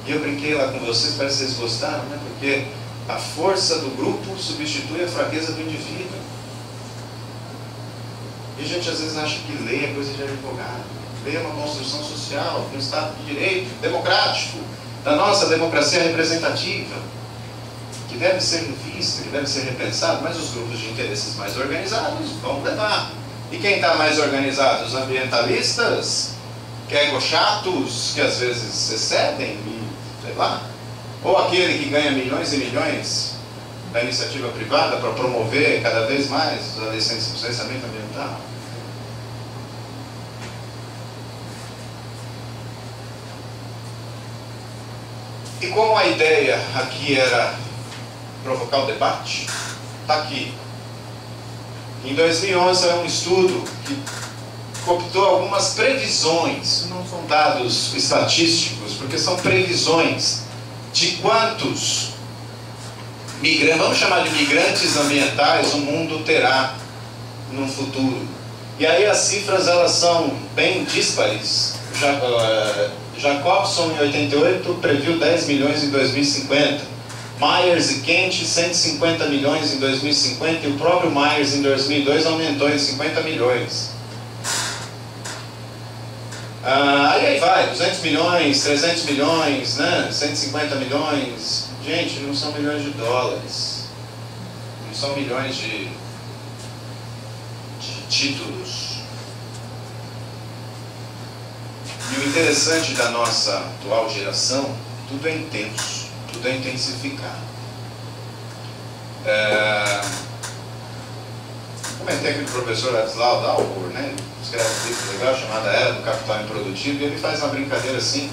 E eu brinquei lá com vocês, parece que vocês gostaram, né? Porque a força do grupo substitui a fraqueza do indivíduo. E a gente às vezes acha que lei é coisa de advogado. Lei é uma construção social, de um Estado de direito, democrático, da nossa democracia representativa, que deve ser revista, que deve ser repensado, mas os grupos de interesses mais organizados vão levar. E quem está mais organizado? Os ambientalistas, que é egochatos, que às vezes excedem, sei lá. Ou aquele que ganha milhões e milhões da iniciativa privada para promover cada vez mais a licenciamento ambiental. E como a ideia aqui era provocar o debate, está aqui. Em 2011 saiu um estudo que cooptou algumas previsões, não são dados estatísticos, porque são previsões de quantos migrantes, vamos chamar de migrantes ambientais, o mundo terá no futuro. E aí as cifras elas são bem díspares. Jacobson em 88 previu 10 milhões em 2050. Myers e Kent 150 milhões em 2050 e o próprio Myers em 2002 aumentou em 50 milhões. Aí vai, 200 milhões, 300 milhões, né? 150 milhões. Gente, não são milhões de dólares. Não são milhões de títulos. E o interessante da nossa atual geração, tudo é intenso, tudo é intensificado. Comentei aqui com o professor Ladislau Dalbor, né? Ele escreve um livro legal chamado Era do Capital Improdutivo, e ele faz uma brincadeira assim,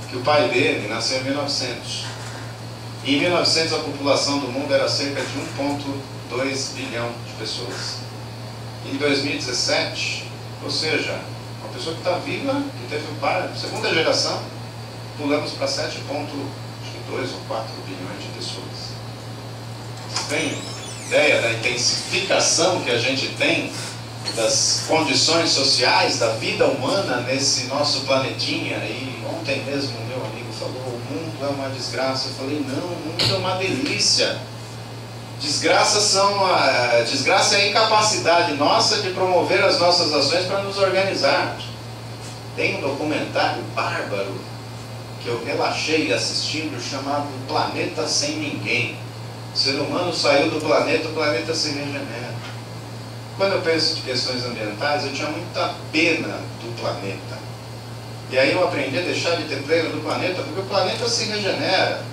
que o pai dele nasceu em 1900. E em 1900 a população do mundo era cerca de 1,2 bilhão de pessoas. Em 2017, ou seja, uma pessoa que está viva, que teve um pai, segunda geração, pulamos para 7,2 ou 4 bilhões de pessoas. Vocês têm ideia da intensificação que a gente tem das condições sociais, da vida humana nesse nosso planetinha? E ontem mesmo meu amigo falou, o mundo é uma desgraça. Eu falei, não, o mundo é uma delícia. Desgraça é a incapacidade nossa de promover as nossas ações para nos organizar. Tem um documentário bárbaro que eu relaxei assistindo, chamado Planeta Sem Ninguém. O ser humano saiu do planeta, o planeta se regenera. Quando eu penso de questões ambientais, eu tinha muita pena do planeta. E aí eu aprendi a deixar de ter pena do planeta, porque o planeta se regenera.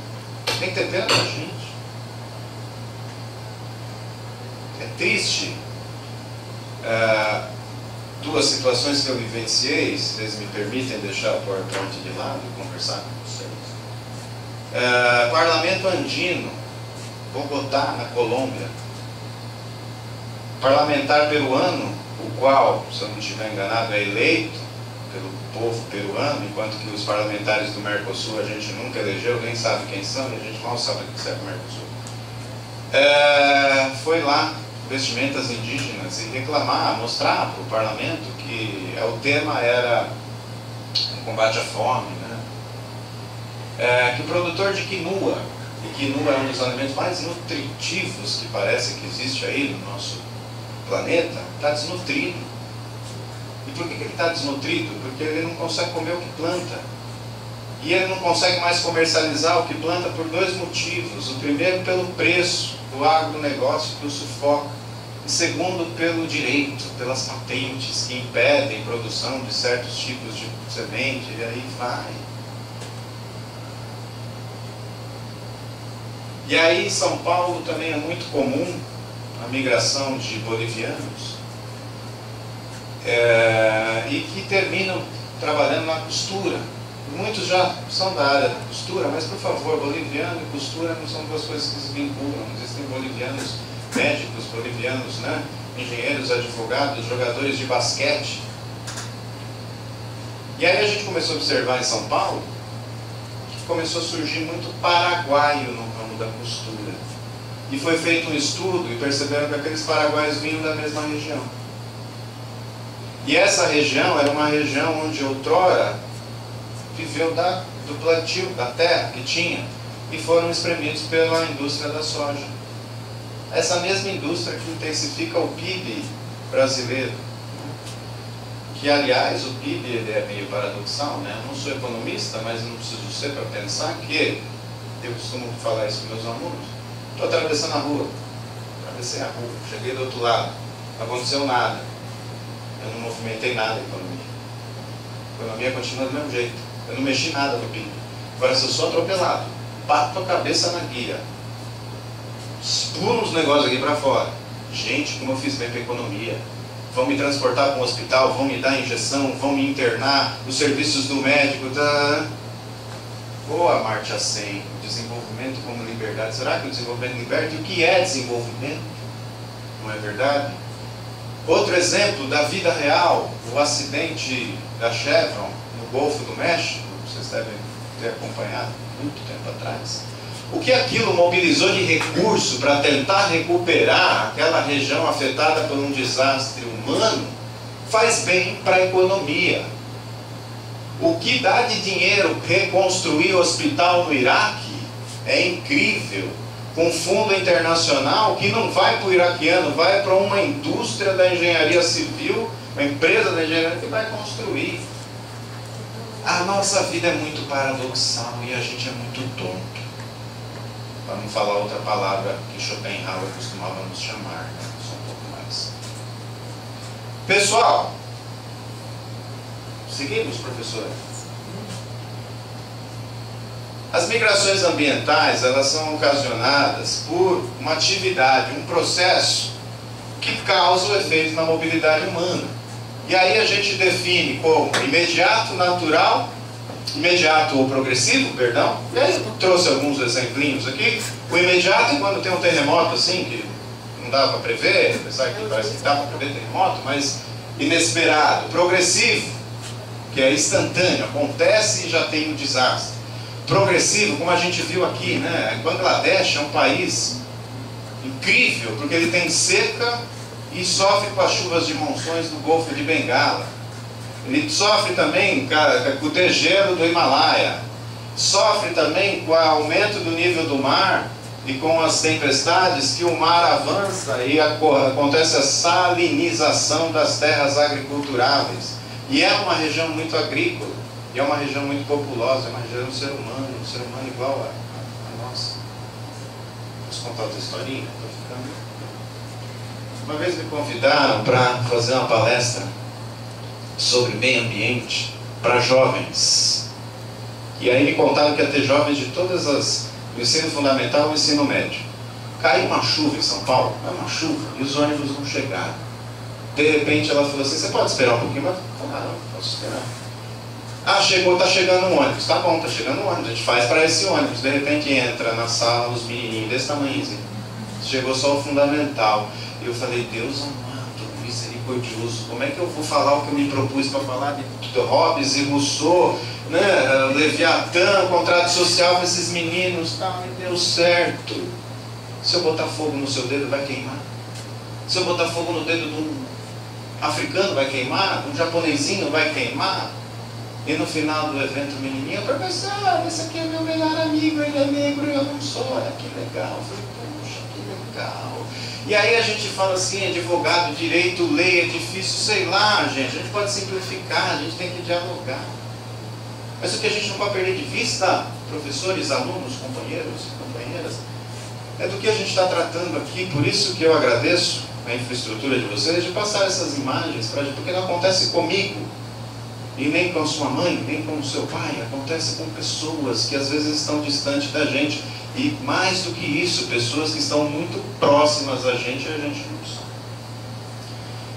Tem que ter pena da gente. É triste. Duas situações que eu vivenciei, se vocês me permitem deixar o PowerPoint de lado e conversar com vocês. Parlamento andino, Bogotá, na Colômbia. Parlamentar peruano, o qual, se eu não estiver enganado, é eleito pelo povo peruano, enquanto que os parlamentares do Mercosul a gente nunca elegeu, nem sabe quem são, e a gente mal sabe o que é o Mercosul. Foi lá, vestimentas indígenas, e reclamar, mostrar para o parlamento que o tema era o combate à fome, né? Que o produtor de quinua, e quinua é um dos alimentos mais nutritivos que parece que existe aí no nosso planeta, está desnutrido. E por que ele está desnutrido? Porque ele não consegue comer o que planta. E ele não consegue mais comercializar o que planta por 2 motivos. O primeiro, pelo preço do agronegócio que o sufoca. E segundo, pelo direito, pelas patentes que impedem a produção de certos tipos de semente, e aí vai. E aí em São Paulo também é muito comum a migração de bolivianos e que terminam trabalhando na costura. Muitos já são da área da costura, mas por favor, boliviano e costura não são duas coisas que se vinculam. Existem bolivianos médicos, bolivianos, né, engenheiros, advogados, jogadores de basquete. E aí a gente começou a observar em São Paulo que começou a surgir muito paraguaio no ramo da costura. E foi feito um estudo e perceberam que aqueles paraguaios vinham da mesma região. E essa região era uma região onde outrora viveu do plantio da terra que tinha e foram espremidos pela indústria da soja. Essa mesma indústria que intensifica o PIB brasileiro. Que, aliás, o PIB ele é meio paradoxal, né? Eu não sou economista, mas não preciso ser para pensar que, eu costumo falar isso com meus alunos, estou atravessando a rua, atravessei a rua, cheguei do outro lado, não aconteceu nada, eu não movimentei nada a economia continua do mesmo jeito, eu não mexi nada no PIB. Agora, se eu sou atropelado, bato a cabeça na guia, pulo uns negócios aqui para fora, gente, como eu fiz bem para a economia. Vão me transportar para um hospital, vão me dar injeção, vão me internar, os serviços do médico, Ou a Amartya Sen, o desenvolvimento como liberdade. Será que o desenvolvimento liberta? E o que é desenvolvimento? Não é verdade? Outro exemplo da vida real, o acidente da Chevron no Golfo do México, vocês devem ter acompanhado muito tempo atrás. O que aquilo mobilizou de recurso para tentar recuperar aquela região afetada por um desastre humano, faz bem para a economia. O que dá de dinheiro reconstruir o hospital no Iraque é incrível, com fundo internacional que não vai para o iraquiano, vai para uma indústria da engenharia civil, uma empresa da engenharia que vai construir. A nossa vida é muito paradoxal e a gente é muito tonto. Para não falar outra palavra que Schopenhauer costumava nos chamar, né? Só um pouco mais. Pessoal, seguimos, professora? As migrações ambientais, elas são ocasionadas por uma atividade, um processo que causa o efeito na mobilidade humana. E aí a gente define como imediato, natural, imediato ou progressivo, perdão. E aí eu trouxe alguns exemplinhos aqui. O imediato é quando tem um terremoto assim, que não dá para prever, apesar que parece que dá para prever terremoto, mas inesperado. Progressivo, que é instantâneo, acontece e já tem um desastre. Progressivo, como a gente viu aqui, né? Bangladesh é um país incrível, porque ele tem seca e sofre com as chuvas de monções do Golfo de Bengala. Ele sofre também com o degelo do Himalaia. Sofre também com o aumento do nível do mar e com as tempestades que o mar avança e acontece a salinização das terras agriculturáveis. E é uma região muito agrícola, e é uma região muito populosa, é uma região do ser humano igual a nossa. Vamos contar outra historinha? Uma vez me convidaram para fazer uma palestra sobre meio ambiente para jovens. E aí me contaram que ia ter jovens de todas as... do ensino fundamental e ensino médio. Caiu uma chuva em São Paulo, é uma chuva, e os ônibus não chegaram. De repente ela falou assim, você pode esperar um pouquinho? Mas claro, posso esperar. Ah, está chegando um ônibus. Tá bom, está chegando um ônibus, a gente faz para esse ônibus. De repente entra na sala os menininhos desse tamanhozinho. Chegou só o fundamental. E eu falei, Deus amado, misericordioso, como é que eu vou falar o que eu me propus para falar de Hobbes e Rousseau, né? Leviatã, contrato social com esses meninos, tá, e deu certo. Se eu botar fogo no seu dedo, vai queimar. Se eu botar fogo no dedo de um africano, vai queimar. Um japonesinho, vai queimar. E no final do evento, o menininho, professor, esse aqui é meu melhor amigo, ele é negro e eu não sou. Olha que legal. Eu falei, poxa, que legal. E aí a gente fala assim, advogado, direito, lei, é difícil, sei lá, gente. A gente pode simplificar, a gente tem que dialogar. Mas o que a gente não pode perder de vista, professores, alunos, companheiros e companheiras, é do que a gente está tratando aqui. Por isso que eu agradeço a infraestrutura de vocês de passar essas imagens, porque não acontece comigo, e nem com a sua mãe, nem com o seu pai. Acontece com pessoas que às vezes estão distantes da gente. E mais do que isso, pessoas que estão muito próximas a gente e a gente não sabe.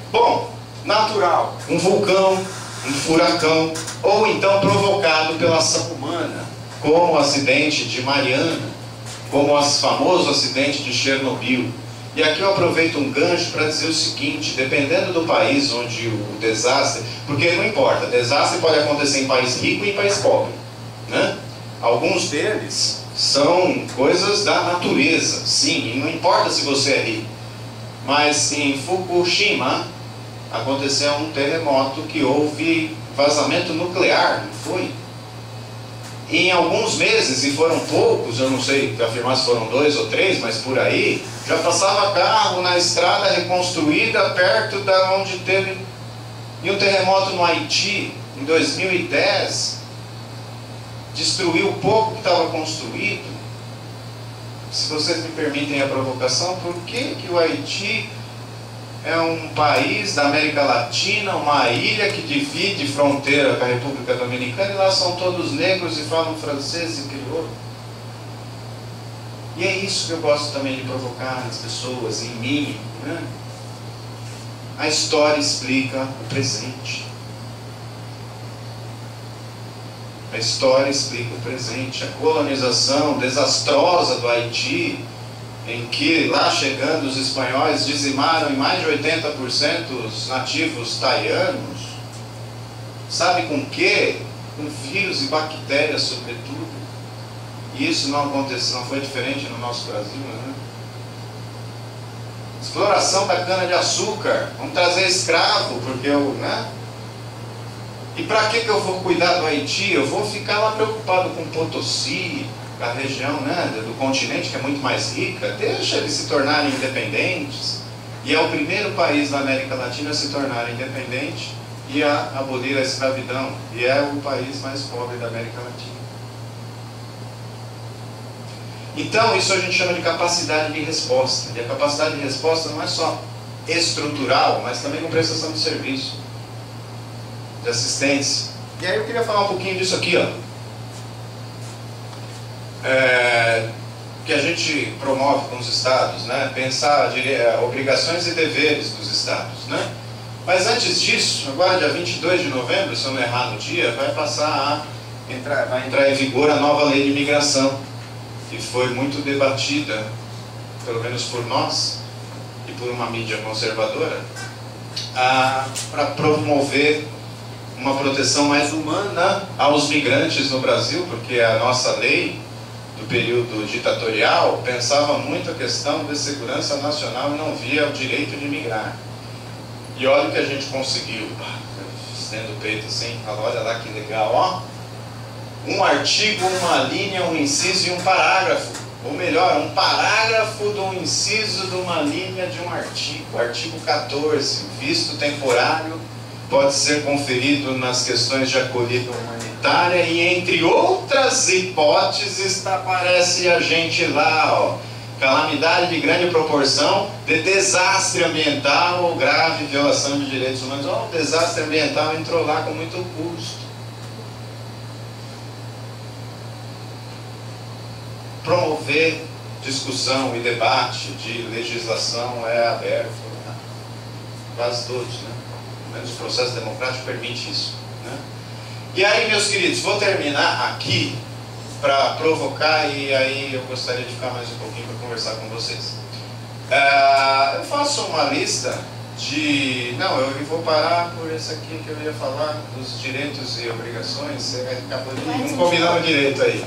Bom, natural, um vulcão, um furacão, ou então provocado pela ação humana, como o acidente de Mariana, como o famoso acidente de Chernobyl. E aqui eu aproveito um gancho para dizer o seguinte: dependendo do país onde o desastre, porque não importa, desastre pode acontecer em país rico e em país pobre, né? Alguns deles são coisas da natureza, sim, e não importa se você é rico. Mas em Fukushima aconteceu um terremoto que houve vazamento nuclear, não foi? Em alguns meses, e foram poucos, eu não sei afirmar se foram 2 ou 3, mas por aí, já passava carro na estrada reconstruída perto da onde teve. E um terremoto no Haiti, em 2010, destruiu o pouco que estava construído. Se vocês me permitem a provocação, por que o Haiti é um país da América Latina, uma ilha que divide fronteira com a República Dominicana, e lá são todos negros e falam francês e crioulo? E é isso que eu gosto também de provocar nas pessoas, em mim, né? A história explica o presente. A história explica o presente. A colonização desastrosa do Haiti, em que lá chegando os espanhóis dizimaram em mais de 80% os nativos taianos, sabe com quê? Com vírus e bactérias, sobretudo. E isso não aconteceu, não foi diferente no nosso Brasil, né? Exploração da cana-de-açúcar, vamos trazer escravo, porque eu, né? E para que eu vou cuidar do Haiti? Eu vou ficar lá preocupado com Potosí, a região, né, do continente, que é muito mais rica. Deixa eles se tornarem independentes. E é o primeiro país da América Latina a se tornar independente e a abolir a escravidão. E é o país mais pobre da América Latina. Então, isso a gente chama de capacidade de resposta. E a capacidade de resposta não é só estrutural, mas também com prestação de serviço, de assistência. E aí eu queria falar um pouquinho disso aqui, ó. Que a gente promove com os estados, né? Pensar obrigações e deveres dos estados, né? Mas antes disso, agora dia 22 de novembro, se eu não errar no dia, vai entrar em vigor a nova lei de imigração, que foi muito debatida, pelo menos por nós e por uma mídia conservadora, para promover uma proteção mais humana aos migrantes no Brasil, porque a nossa lei do período ditatorial pensava muito a questão de segurança nacional e não via o direito de migrar. E olha o que a gente conseguiu, estendo o peito assim, fala, olha lá que legal, ó, um artigo, uma linha, um inciso e um parágrafo, ou melhor, um parágrafo de um inciso de uma linha de um artigo. Artigo 14, visto temporário pode ser conferido nas questões de acolhida humanitária, e entre outras hipóteses aparece a gente lá, ó, calamidade de grande proporção, de desastre ambiental ou grave violação de direitos humanos. Ó, o desastre ambiental entrou lá com muito custo. Promover discussão e debate de legislação é aberto, né? Quase todos, né? Menos o processo democrático permite isso, né? E aí, meus queridos, vou terminar aqui para provocar, e aí eu gostaria de ficar mais um pouquinho para conversar com vocês. Eu faço uma lista de... Não, eu vou parar por esse aqui que eu ia falar, dos direitos e obrigações. Você acabou de... Não combinamos direito aí.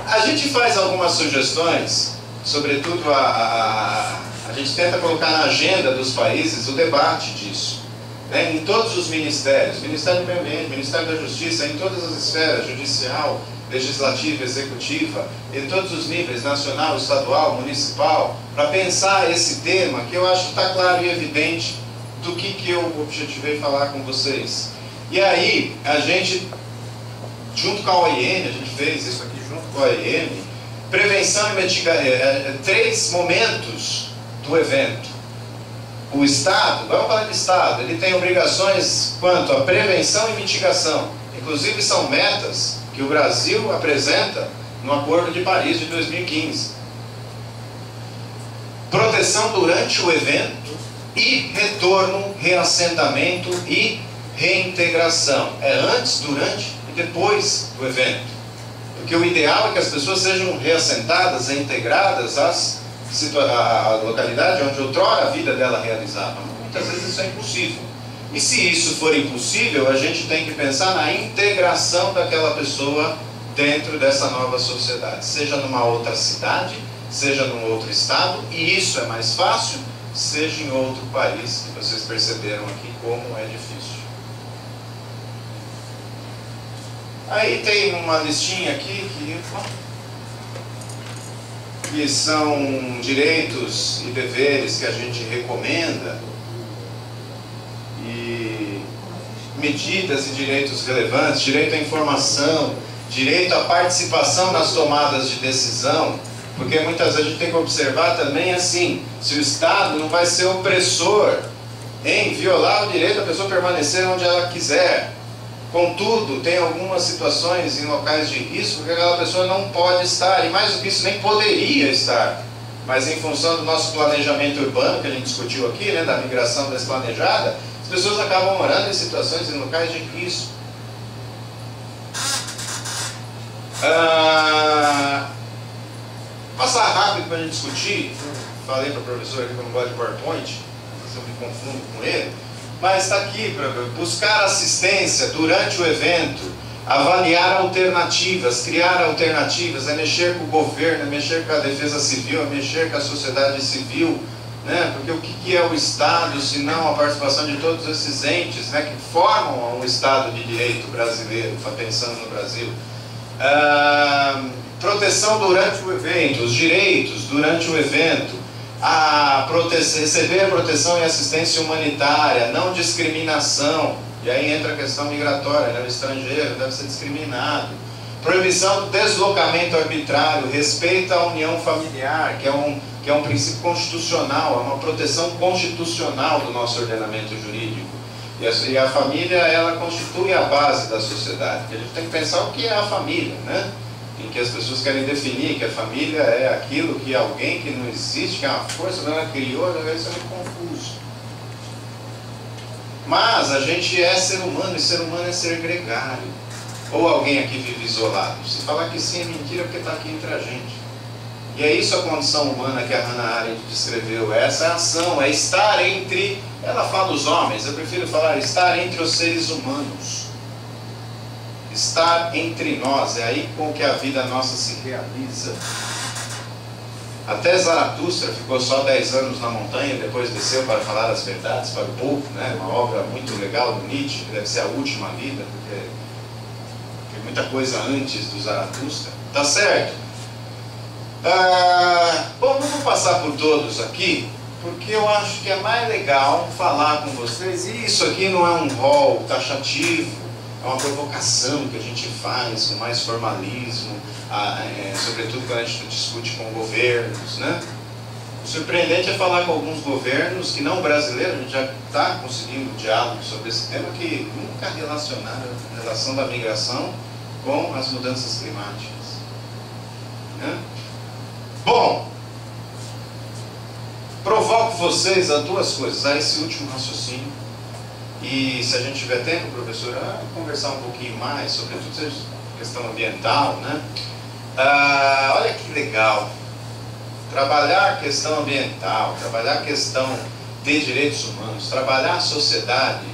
A gente faz algumas sugestões, sobretudo a gente tenta colocar na agenda dos países o debate disso, né? Em todos os ministérios, Ministério do Meio Ambiente, Ministério da Justiça, em todas as esferas, judicial, legislativa, executiva, em todos os níveis, nacional, estadual, municipal, para pensar esse tema, que eu acho que está claro e evidente do que eu objetivei falar com vocês. E aí, a gente, junto com a OIM, a gente fez isso aqui junto com a OIM, prevenção e mitigação, 3 momentos do evento. O Estado, vamos falar do Estado, ele tem obrigações quanto à prevenção e mitigação. Inclusive são metas que o Brasil apresenta no Acordo de Paris de 2015. Proteção durante o evento e retorno, reassentamento e reintegração. É antes, durante e depois do evento. Porque o ideal é que as pessoas sejam reassentadas, reintegradas às a localidade onde outrora a vida dela realizava. Muitas vezes isso é impossível. E se isso for impossível, a gente tem que pensar na integração daquela pessoa dentro dessa nova sociedade, seja numa outra cidade, seja num outro estado, e isso é mais fácil, seja em outro país, que vocês perceberam aqui como é difícil. Aí tem uma listinha aqui que são direitos e deveres que a gente recomenda, e medidas e direitos relevantes, direito à informação, direito à participação nas tomadas de decisão, porque muitas vezes a gente tem que observar também assim, se o Estado não vai ser opressor em violar o direito da pessoa permanecer onde ela quiser. Contudo, tem algumas situações em locais de risco que aquela pessoa não pode estar, e mais do que isso, nem poderia estar. Mas em função do nosso planejamento urbano, que a gente discutiu aqui, né, da migração desplanejada, as pessoas acabam morando em situações, em locais de risco. Passar rápido para a gente discutir. Falei para o professor aqui que eu não gosto de PowerPoint, eu me confundo com ele. Mas está aqui para buscar assistência durante o evento, avaliar alternativas, criar alternativas, é mexer com o governo, é mexer com a defesa civil, é mexer com a sociedade civil, né? Porque o que é o Estado, se não a participação de todos esses entes, né, que formam um Estado de direito brasileiro, pensando no Brasil. Proteção durante o evento, os direitos durante o evento, receber proteção e assistência humanitária, não discriminação, e aí entra a questão migratória, né? O estrangeiro deve ser discriminado, proibição do deslocamento arbitrário, respeito à união familiar, que é um princípio constitucional, é uma proteção constitucional do nosso ordenamento jurídico, e a família, ela constitui a base da sociedade, a gente tem que pensar o que é a família, né? Em que as pessoas querem definir que a família é aquilo que alguém que não existe, que é uma força, que ela criou, isso é muito confuso. Mas a gente é ser humano, e ser humano é ser gregário. Ou alguém aqui vive isolado? Se falar que sim é mentira, porque está aqui entre a gente. E é isso a condição humana que a Hannah Arendt descreveu. Essa é a ação, é estar entre... Ela fala os homens, eu prefiro falar estar entre os seres humanos. Estar entre nós, é aí com que a vida nossa se realiza. Até Zaratustra ficou só 10 anos na montanha, depois desceu para falar as verdades para o povo, né? Uma obra muito legal do Nietzsche, que deve ser a última vida, porque tem muita coisa antes do Zaratustra. Tá certo? Bom, não vou passar por todos aqui, porque eu acho que é mais legal falar com vocês, e isso aqui não é um rol taxativo, é uma provocação que a gente faz com mais formalismo, sobretudo quando a gente discute com governos, né? O surpreendente é falar com alguns governos que não brasileiros, a gente já está conseguindo diálogo sobre esse tema, que nunca relacionaram a relação da migração com as mudanças climáticas, né? Bom, provoco vocês a duas coisas, a esse último raciocínio. E se a gente tiver tempo, professora, conversar um pouquinho mais, sobretudo seja questão ambiental, né? Olha que legal. Trabalhar a questão ambiental, trabalhar a questão de direitos humanos, trabalhar a sociedade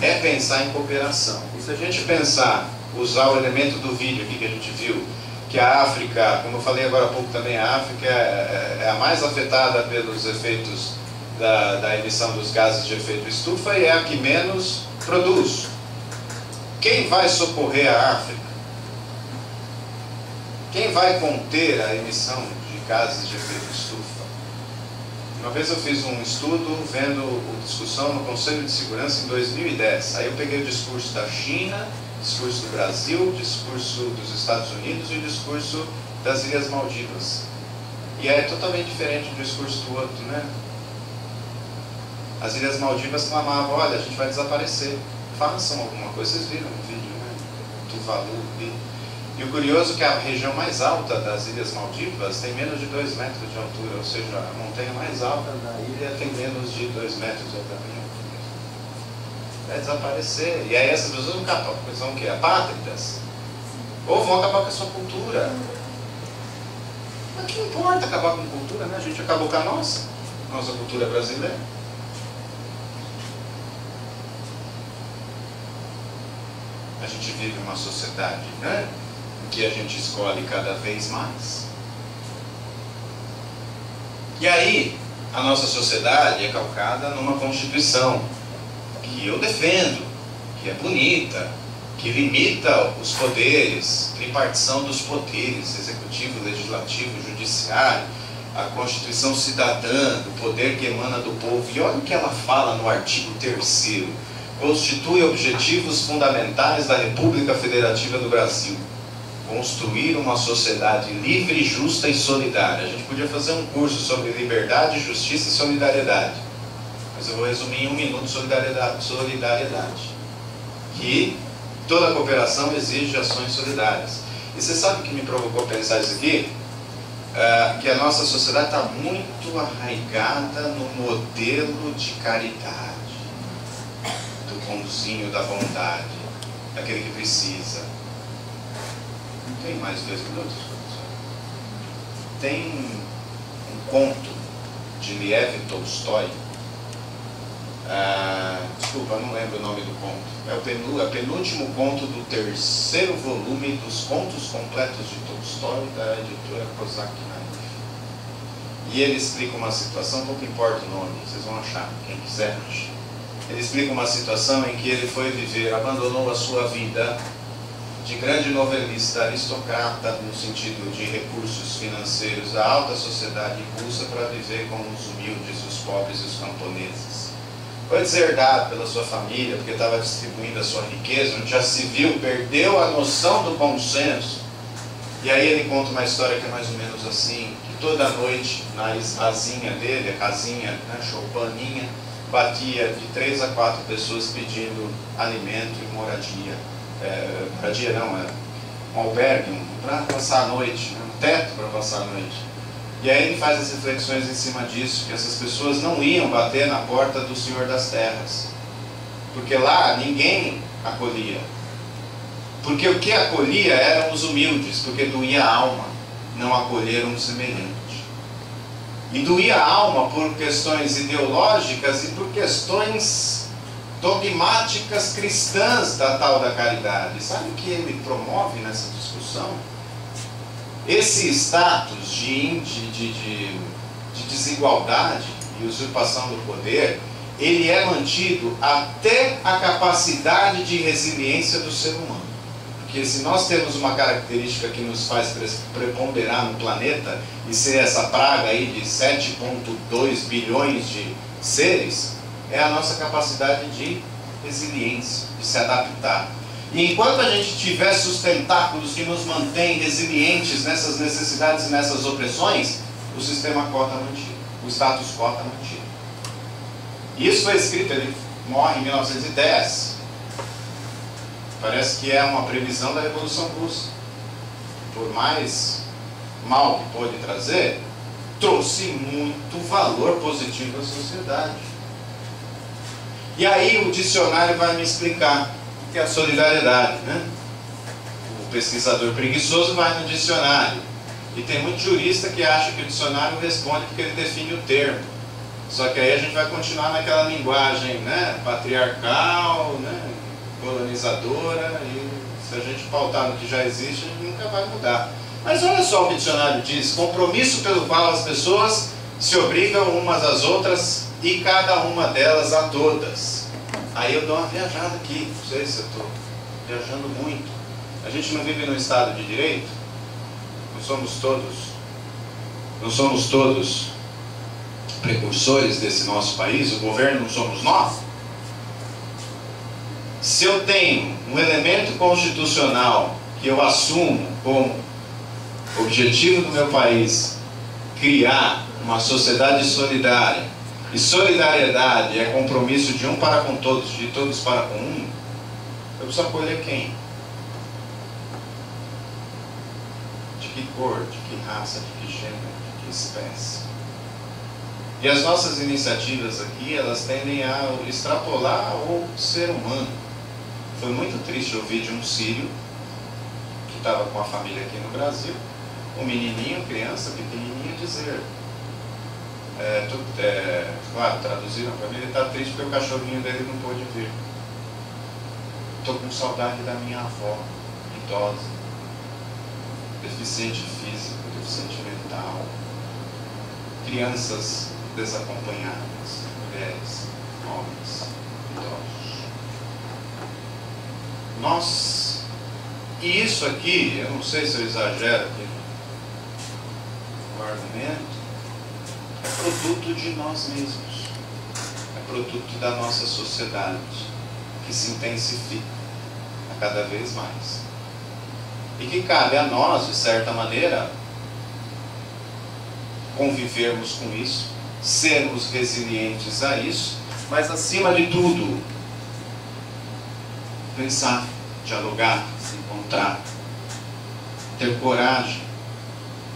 é pensar em cooperação. E se a gente pensar, usar o elemento do vídeo aqui que a gente viu, que a África, como eu falei agora há pouco também, a África é a mais afetada pelos efeitos da emissão dos gases de efeito estufa e é a que menos produz. Quem vai socorrer a África? Quem vai conter a emissão de gases de efeito estufa? Uma vez eu fiz um estudo vendo a discussão no Conselho de Segurança em 2010. Aí eu peguei o discurso da China, o discurso do Brasil, o discurso dos Estados Unidos e o discurso das Ilhas Maldivas. E é totalmente diferente do discurso do outro, né? As Ilhas Maldivas clamavam, olha, a gente vai desaparecer, façam alguma coisa. Vocês viram no vídeo, né? Tuvalu. E o curioso é que a região mais alta das Ilhas Maldivas tem menos de 2 metros de altura, ou seja, a montanha mais alta da ilha tem menos de 2 metros de altura. Vai desaparecer. E aí essas pessoas são o quê? Apátridas? Ou vão acabar com a sua cultura. Mas que importa acabar com cultura, né? A gente acabou com a nossa cultura brasileira. A gente vive uma sociedade, né, em que a gente escolhe cada vez mais. E aí, a nossa sociedade é calcada numa Constituição que eu defendo, que é bonita, que limita os poderes, tripartição dos poderes, executivo, legislativo, judiciário, a Constituição cidadã, do poder que emana do povo. E olha o que ela fala no artigo 3º. Constitui objetivos fundamentais da República Federativa do Brasil. Construir uma sociedade livre, justa e solidária. A gente podia fazer um curso sobre liberdade, justiça e solidariedade. Mas eu vou resumir em 1 minuto solidariedade. Que toda cooperação exige ações solidárias. E você sabe o que me provocou pensar isso aqui? Que a nossa sociedade está muito arraigada no modelo de caridade. Bonzinho da bondade, daquele que precisa. Não tem mais 2 minutos? Tem um conto de Lev Tolstói. Desculpa, não lembro o nome do conto. É o penúltimo conto do 3º volume dos Contos Completos de Tolstói, da editora Kozak Naif. E ele explica uma situação, pouco importa o nome, vocês vão achar, quem quiser acha. Ele explica uma situação em que ele foi viver, abandonou a sua vida de grande novelista, aristocrata, no sentido de recursos financeiros da alta sociedade russa, para viver com os humildes, os pobres e os camponeses. Foi deserdado pela sua família, porque estava distribuindo a sua riqueza, onde já se viu, perdeu a noção do bom senso. E aí ele conta uma história que é mais ou menos assim, que toda noite, na casinha dele, a casinha, né, choupaninha, batia de 3 a 4 pessoas pedindo alimento e moradia. Moradia não, um albergue, para passar a noite, um teto para passar a noite. E aí ele faz as reflexões em cima disso, que essas pessoas não iam bater na porta do Senhor das Terras, porque lá ninguém acolhia. Porque o que acolhia eram os humildes, porque doía a alma não acolher um semelhante. E doía a alma por questões ideológicas e por questões dogmáticas cristãs da tal da caridade. Sabe o que ele promove nessa discussão? Esse status de desigualdade e usurpação do poder, ele é mantido até a capacidade de resiliência do ser humano. Porque se nós temos uma característica que nos faz preponderar no planeta e ser essa praga aí de 7,2 bilhões de seres, é a nossa capacidade de resiliência, de se adaptar. E enquanto a gente tiver sustentáculos que nos mantêm resilientes nessas necessidades e nessas opressões, o sistema quo está mantido, o status quo está mantido. E isso foi escrito, ele morre em 1910. Parece que é uma previsão da Revolução Russa. Por mais mal que pôde trazer, trouxe muito valor positivo à sociedade. E aí o dicionário vai me explicar o que é a solidariedade, né? O pesquisador preguiçoso vai no dicionário. E tem muito jurista que acha que o dicionário responde porque ele define o termo. Só que aí a gente vai continuar naquela linguagem, né, patriarcal, né, colonizadora, e se a gente pautar no que já existe, a gente nunca vai mudar. Mas olha só o que o dicionário diz: compromisso pelo qual as pessoas se obrigam umas às outras e cada uma delas a todas. Aí eu dou uma viajada aqui, não sei se eu estou viajando muito. A gente não vive num Estado de Direito? Não somos todos precursores desse nosso país? O governo não somos nós? Se eu tenho um elemento constitucional que eu assumo como objetivo do meu país, criar uma sociedade solidária, e solidariedade é compromisso de um para com todos, de todos para com um, eu preciso acolher quem? De que cor, de que raça, de que gênero, de que espécie? E as nossas iniciativas aqui, elas tendem a extrapolar o ser humano. Foi muito triste ouvir de um sírio que estava com a família aqui no Brasil, o menininho, criança pequenininha, dizer. Claro, traduziram para mim, ele está triste porque o cachorrinho dele não pôde vir. Estou com saudade da minha avó, idosa, deficiente físico, deficiente mental, crianças desacompanhadas, mulheres, homens, idosos. Nós, e isso aqui, eu não sei se eu exagero aqui no argumento, é produto de nós mesmos, é produto da nossa sociedade, que se intensifica a cada vez mais. E que cabe a nós, de certa maneira, convivermos com isso, sermos resilientes a isso, mas acima de tudo, pensar, dialogar, se encontrar, ter coragem,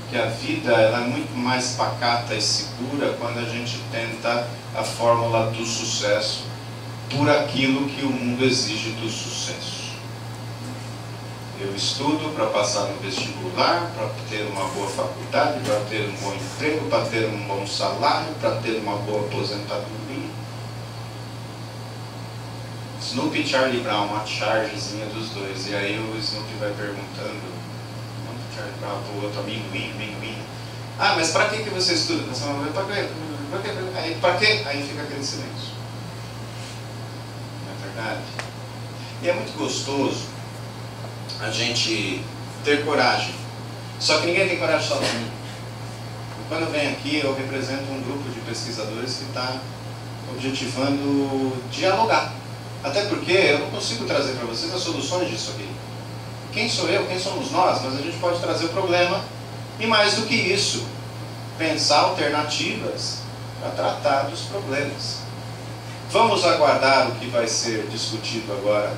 que a vida ela é muito mais pacata e segura quando a gente tenta a fórmula do sucesso por aquilo que o mundo exige do sucesso. Eu estudo para passar no vestibular, para ter uma boa faculdade, para ter um bom emprego, para ter um bom salário, para ter uma boa aposentadoria. Snoopy e Charlie Brown, uma chargezinha dos dois. E aí o Snoopy vai perguntando, Charlie Brown para o outro, amendoim. Ah, mas para que você estuda? Para quê? Aí fica aquele silêncio. Não é verdade? E é muito gostoso a gente ter coragem. Só que ninguém tem coragem sozinho. Quando eu venho aqui, eu represento um grupo de pesquisadores que está objetivando dialogar. Até porque eu não consigo trazer para vocês as soluções disso aqui. Quem sou eu? Quem somos nós? Mas a gente pode trazer o problema e, mais do que isso, pensar alternativas para tratar dos problemas. Vamos aguardar o que vai ser discutido agora,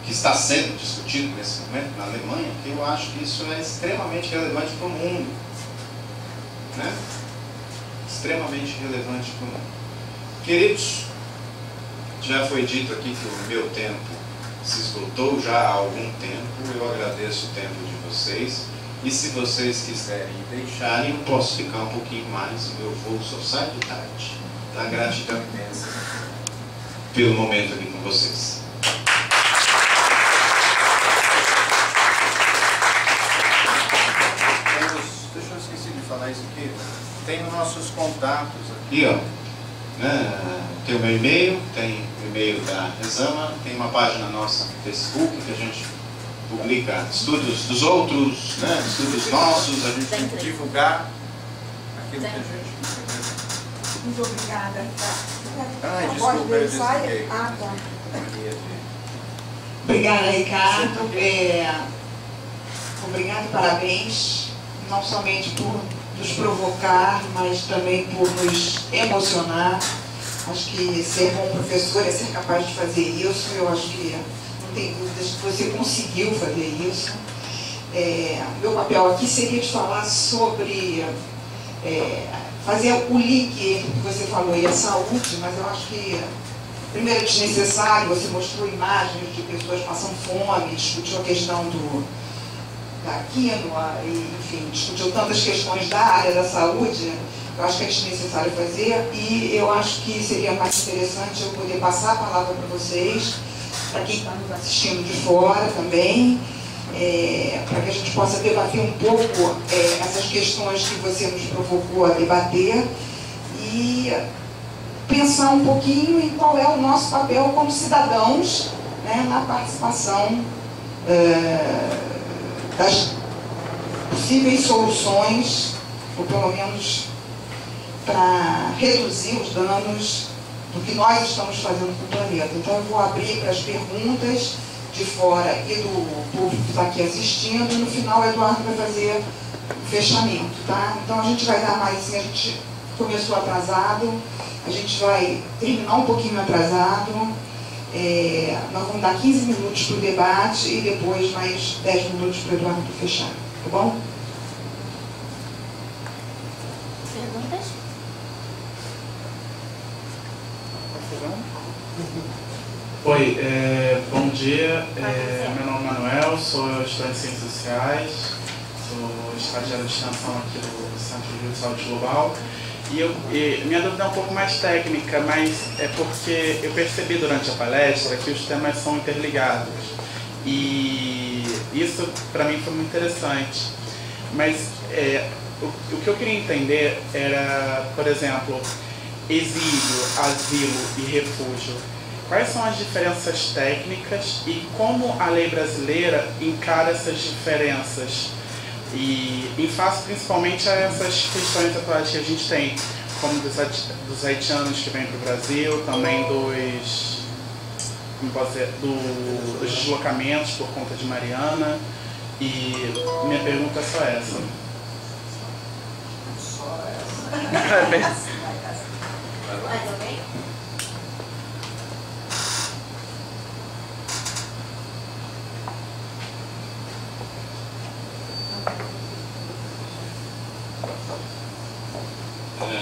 que está sendo discutido nesse momento na Alemanha, que eu acho que isso é extremamente relevante para o mundo. Né? Extremamente relevante para o mundo. Queridos, já foi dito aqui que o meu tempo se esgotou já há algum tempo. Eu agradeço o tempo de vocês. E se vocês quiserem deixarem, eu posso ficar um pouquinho mais. O meu voo só sai de tarde. Tá? Gratidão imensa pelo momento aqui com vocês. Deixa eu esquecer de falar isso aqui. Tem os nossos contatos aqui, ó. Tem o meu e-mail, tem o e-mail da Resama, tem uma página nossa no Facebook que a gente publica estudos dos outros, né? Estudos nossos, a gente tem que divulgar aquilo que a gente... Muito obrigada. Ai, desculpa, eu desliguei. Tá. Obrigada, Ricardo. Obrigado e parabéns, não somente por nos provocar, mas também por nos emocionar. Acho que ser bom professor é ser capaz de fazer isso. Eu acho que não tem dúvidas que você conseguiu fazer isso. Meu papel aqui seria de falar sobre fazer o link entre o que você falou e a saúde, mas eu acho que primeiro é desnecessário. Você mostrou imagens de pessoas passando fome, discutiu a questão da quinoa, e, enfim, discutiu tantas questões da área da saúde. Eu acho que é desnecessário fazer, e eu acho que seria mais interessante eu poder passar a palavra para vocês, para quem está nos assistindo de fora também, para que a gente possa debater um pouco essas questões que você nos provocou a debater e pensar um pouquinho em qual é o nosso papel como cidadãos, né, na participação das possíveis soluções, ou pelo menos para reduzir os danos do que nós estamos fazendo com o planeta. Então eu vou abrir para as perguntas de fora e do público que está aqui assistindo, e no final o Eduardo vai fazer o fechamento, tá? Então a gente vai dar mais, assim, a gente começou atrasado, a gente vai terminar um pouquinho atrasado, nós vamos dar 15 minutos para o debate e depois mais 10 minutos para o Eduardo fechar, tá bom? Perguntas? Oi, bom dia, meu nome é Manuel, sou estudante de Ciências Sociais, sou estagiário de extensão aqui do Centro de Saúde Global. E minha dúvida é um pouco mais técnica, mas é porque eu percebi durante a palestra que os temas são interligados. E isso para mim foi muito interessante. Mas o que eu queria entender era, por exemplo, exílio, asilo e refúgio. Quais são as diferenças técnicas e como a lei brasileira encara essas diferenças? E em face principalmente a essas questões atuais que a gente tem, como dos haitianos que vêm para o Brasil, também dos deslocamentos por conta de Mariana. E minha pergunta é só essa. Só essa. Mais alguém?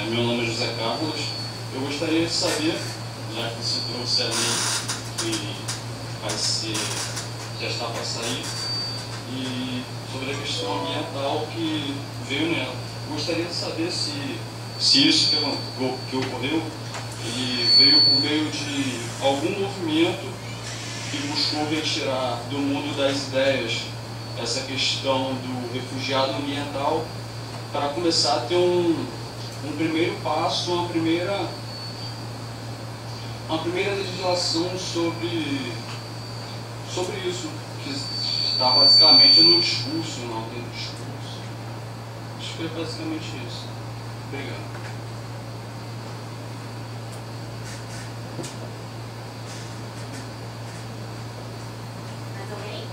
Meu nome é José Carlos. Eu gostaria de saber, já que você trouxe a lei que vai ser, já está para sair, e sobre a questão ambiental que veio nela. Gostaria de saber se isso que ocorreu, ele veio por meio de algum movimento que buscou retirar do mundo das ideias essa questão do refugiado ambiental para começar a ter um primeiro passo, uma primeira legislação sobre isso, que está basicamente no discurso, não tem discurso. Acho que foi basicamente isso. Obrigado. Mais alguém?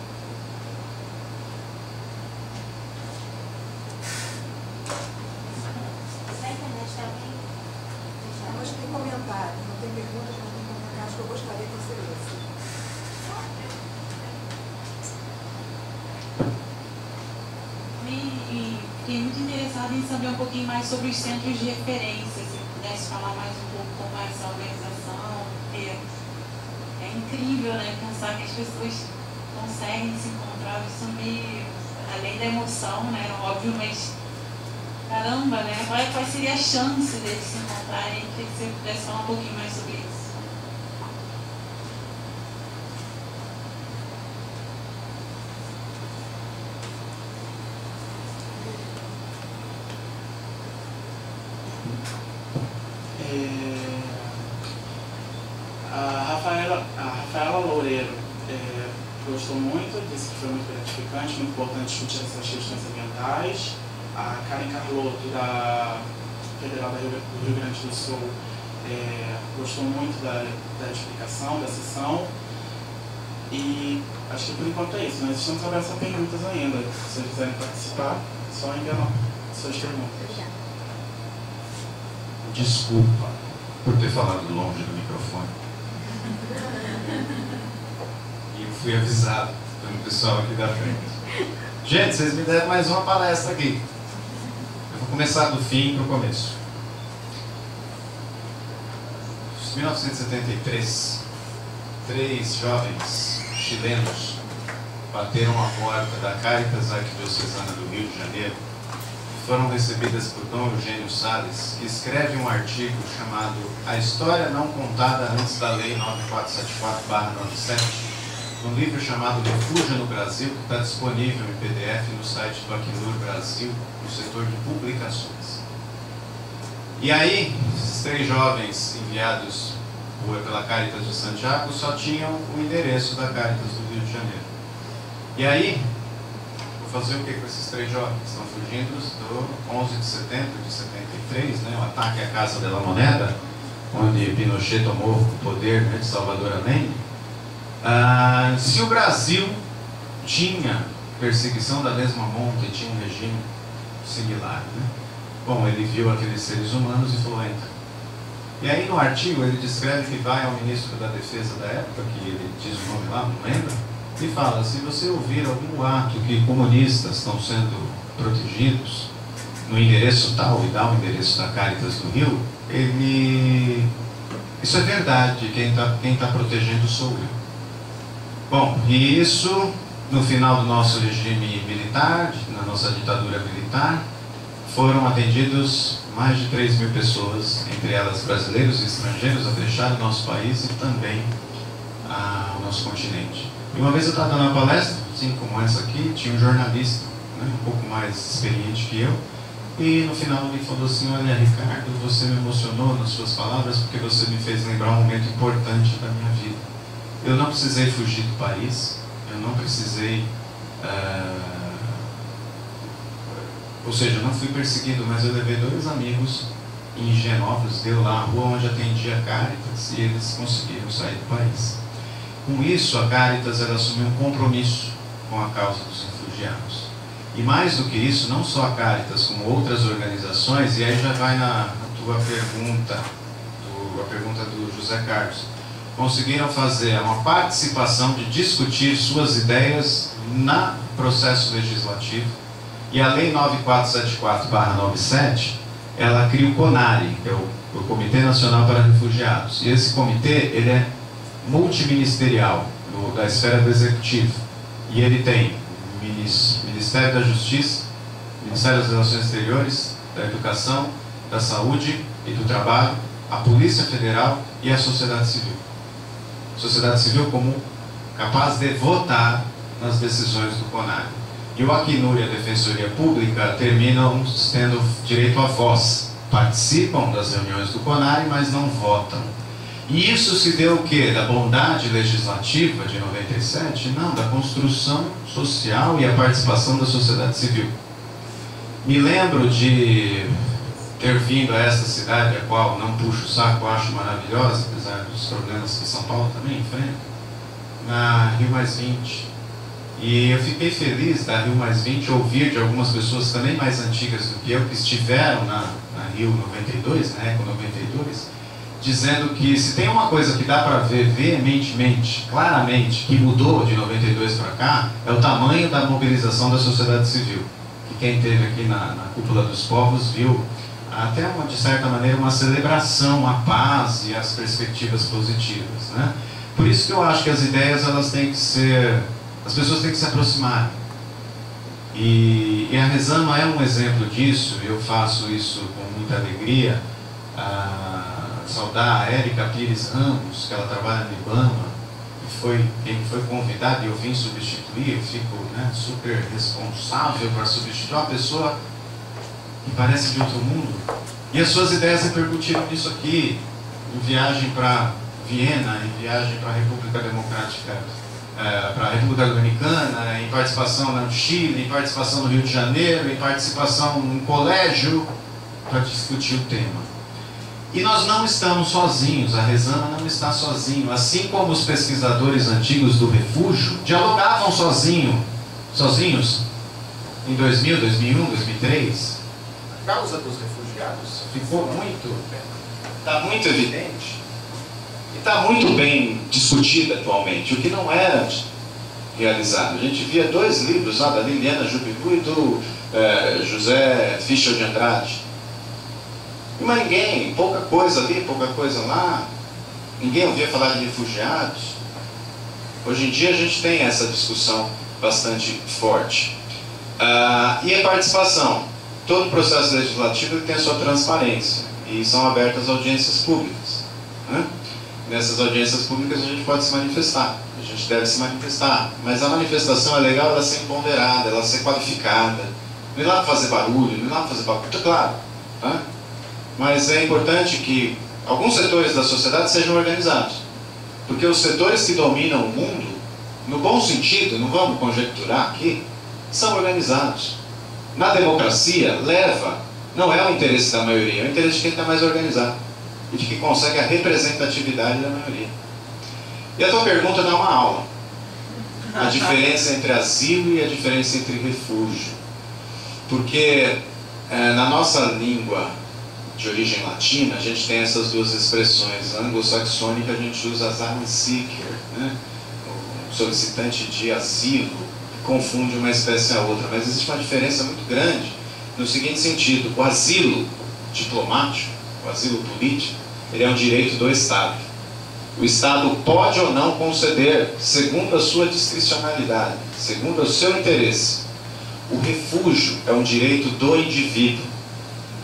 Se a internet está bem, Eu acho que tem comentário, não tem perguntas, não tem comentário. Acho que eu gostaria que você lesse. Fiquei muito interessada em saber um pouquinho mais sobre os centros de referência, se pudesse falar mais um pouco como é essa organização. É incrível, né, pensar que as pessoas conseguem se encontrar, isso meio, além da emoção, né, óbvio, mas caramba, né, qual seria a chance deles se encontrarem? Queria que você pudesse falar um pouquinho mais sobre isso. A Rafaela Loureiro gostou muito, disse que foi muito gratificante, muito importante discutir essas questões ambientais. A Karen Carlotto, da Federal do Rio Grande do Sul, gostou muito da explicação, da sessão. E acho que por enquanto é isso. Nós estamos abertos a perguntas ainda. Se vocês quiserem participar, é só enviar suas perguntas. Desculpa por ter falado longe do microfone. E eu fui avisado pelo pessoal aqui da frente. Gente, vocês me deram mais uma palestra aqui. Eu vou começar do fim para o começo. Em 1973, 3 jovens chilenos bateram a porta da Caritas Arquidiocesana do Rio de Janeiro. Foram recebidas por Dom Eugênio Salles, que escreve um artigo chamado A História Não Contada Antes da Lei 94/97, um livro chamado Refúgio no Brasil, que está disponível em PDF no site do Acnur Brasil, no setor de publicações. E aí, esses 3 jovens enviados pela Caritas de Santiago só tinham o endereço da Caritas do Rio de Janeiro. E aí, fazer o que com esses 3 jovens? Estão fugindo do 11 de setembro de 73, né, o ataque à Casa de la Moneda, onde Pinochet tomou o poder, né, de Salvador Allende. Se o Brasil tinha perseguição da mesma monta e tinha um regime similar, né? Bom, ele viu aqueles seres humanos e falou, entra. E aí no artigo ele descreve que vai ao ministro da Defesa da época, que ele diz o nome lá, não lembra? E fala, se você ouvir algum ato que comunistas estão sendo protegidos no endereço tal, e dá o endereço da Caritas do Rio, isso é verdade, quem tá protegendo sou eu. Bom, e isso no final do nosso regime militar, na nossa ditadura militar, foram atendidos mais de 3.000 pessoas, entre elas brasileiros e estrangeiros, a deixar o nosso país e também o nosso continente. E uma vez eu estava dando uma palestra, assim como essa aqui, tinha um jornalista, né, um pouco mais experiente que eu, e no final ele falou assim: olha, Ricardo, você me emocionou nas suas palavras porque você me fez lembrar um momento importante da minha vida. Eu não precisei fugir do país, eu não precisei, ou seja, eu não fui perseguido, mas eu levei 2 amigos em Higienópolis, deu lá a rua onde atendia Caritas, e eles conseguiram sair do país. Com isso, a Caritas ela assumiu um compromisso com a causa dos refugiados. E mais do que isso, não só a Caritas, como outras organizações, e aí já vai na tua pergunta, a pergunta do José Carlos, conseguiram fazer uma participação de discutir suas ideias no processo legislativo. E a Lei 9474/97, ela cria o CONARE, que é o Comitê Nacional para Refugiados. E esse comitê, ele é multiministerial, da esfera do Executivo. E ele tem o Ministério da Justiça, Ministério das Relações Exteriores, da Educação, da Saúde e do Trabalho, a Polícia Federal e a sociedade civil. Sociedade civil como capaz de votar nas decisões do CONARE. E o Acnur e a Defensoria Pública terminam tendo direito à voz. Participam das reuniões do CONARE, mas não votam. E isso se deu o quê? Da bondade legislativa de 97? Não, da construção social e a participação da sociedade civil. Me lembro de ter vindo a esta cidade, a qual não puxo o saco, acho maravilhosa, apesar dos problemas que São Paulo também enfrenta, na Rio+20. E eu fiquei feliz da Rio+20 ouvir de algumas pessoas também mais antigas do que eu, que estiveram na Rio 92, na Eco 92, dizendo que se tem uma coisa que dá para ver veementemente, claramente, que mudou de 92 para cá, é o tamanho da mobilização da sociedade civil. Que quem esteve aqui na Cúpula dos Povos viu até, de certa maneira, uma celebração à paz e às perspectivas positivas, né? Por isso que eu acho que as ideias, elas têm que ser... As pessoas têm que se aproximar. E a Rezama é um exemplo disso. Eu faço isso com muita alegria. Saudar a Érica Pires Ramos, que ela trabalha no IBAMA, quem foi convidado e eu vim substituir. Eu fico, né, super responsável para substituir uma pessoa que parece de outro mundo. E as suas ideias repercutiram nisso aqui, em viagem para Viena, em viagem para a República Democrática, para a República Dominicana, em participação no Chile, em participação no Rio de Janeiro, em participação num colégio para discutir o tema. E nós não estamos sozinhos, a Rezama não está sozinho, assim como os pesquisadores antigos do refúgio dialogavam sozinhos em 2000, 2001, 2003. A causa dos refugiados está muito evidente. E está muito bem discutida atualmente, o que não era realizado. A gente via 2 livros lá da Liliana Jubilu e do José Fischel de Andrade. Mas ninguém, pouca coisa ali, pouca coisa lá, ninguém ouvia falar de refugiados. Hoje em dia a gente tem essa discussão bastante forte. E a participação. Todo o processo legislativo tem a sua transparência e são abertas audiências públicas, né? Nessas audiências públicas a gente pode se manifestar, a gente deve se manifestar, mas a manifestação é legal ela ser ponderada, ela ser qualificada, não é lá para fazer barulho, não é lá para fazer barulho, claro, né? Mas é importante que alguns setores da sociedade sejam organizados, porque os setores que dominam o mundo, no bom sentido, não vamos conjecturar aqui, são organizados. Na democracia, não é o interesse da maioria, é o interesse de quem está mais organizado e de quem consegue a representatividade da maioria. E a tua pergunta dá uma aula. A diferença entre asilo e a diferença entre refúgio. Porque na nossa língua de origem latina, a gente tem essas 2 expressões. Anglo-saxônica a gente usa asylum seeker, né? O solicitante de asilo, confunde uma espécie a outra, mas existe uma diferença muito grande no seguinte sentido: o asilo diplomático, o asilo político, ele é um direito do Estado. O Estado pode ou não conceder, segundo a sua discricionalidade, segundo o seu interesse. O refúgio é um direito do indivíduo.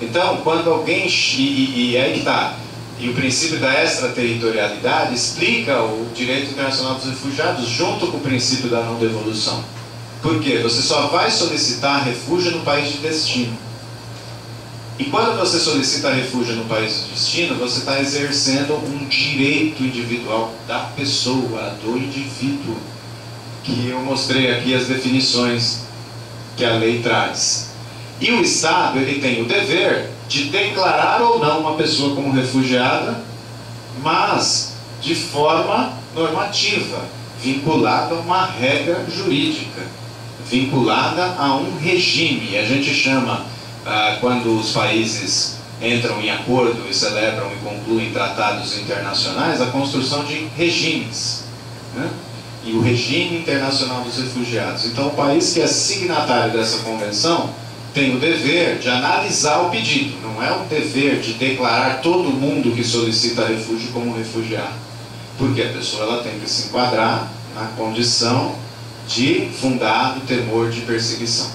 Então, quando alguém... E aí que está. E o princípio da extraterritorialidade explica o direito internacional dos refugiados junto com o princípio da não devolução. Por quê? Você só vai solicitar refúgio no país de destino. E quando você solicita refúgio no país de destino, você está exercendo um direito individual da pessoa, do indivíduo, que eu mostrei aqui as definições que a lei traz. E o Estado, ele tem o dever de declarar ou não uma pessoa como refugiada, mas de forma normativa, vinculada a uma regra jurídica, vinculada a um regime. A gente chama, quando os países entram em acordo e celebram e concluem tratados internacionais, a construção de regimes, né? E o regime internacional dos refugiados. Então, o país que é signatário dessa convenção tem o dever de analisar o pedido. Não é o dever de declarar todo mundo que solicita refúgio como refugiado. Porque a pessoa ela tem que se enquadrar na condição de fundado temor de perseguição.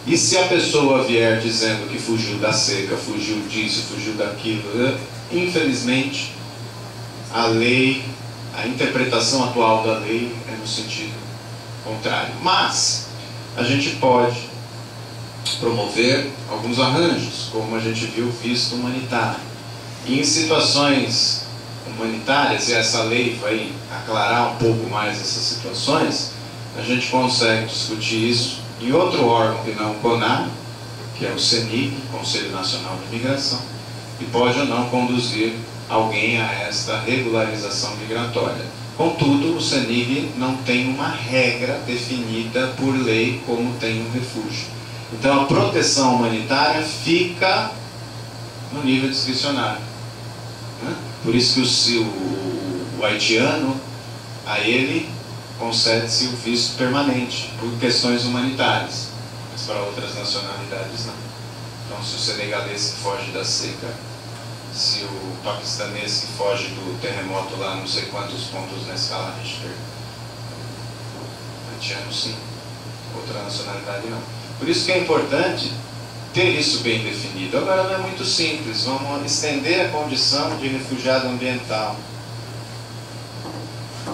E se a pessoa vier dizendo que fugiu da seca, fugiu disso, fugiu daquilo, infelizmente, a lei, a interpretação atual da lei é no sentido contrário. Mas a gente pode promover alguns arranjos, como a gente viu, visto humanitário. E em situações humanitárias, e essa lei vai aclarar um pouco mais essas situações, a gente consegue discutir isso em outro órgão que não o CONAR, que é o CENIG, Conselho Nacional de Imigração, e pode ou não conduzir alguém a esta regularização migratória. Contudo, o CENIG não tem uma regra definida por lei como tem um refúgio. Então a proteção humanitária fica no nível discricionário, né? Por isso que o haitiano, a ele concede-se o visto permanente por questões humanitárias, mas para outras nacionalidades não. Então, se o senegalês que foge da seca, se o paquistanês que foge do terremoto lá não sei quantos pontos na escala Richter, haitiano sim, outra nacionalidade não. Por isso que é importante ter isso bem definido. Agora não é muito simples, vamos estender a condição de refugiado ambiental.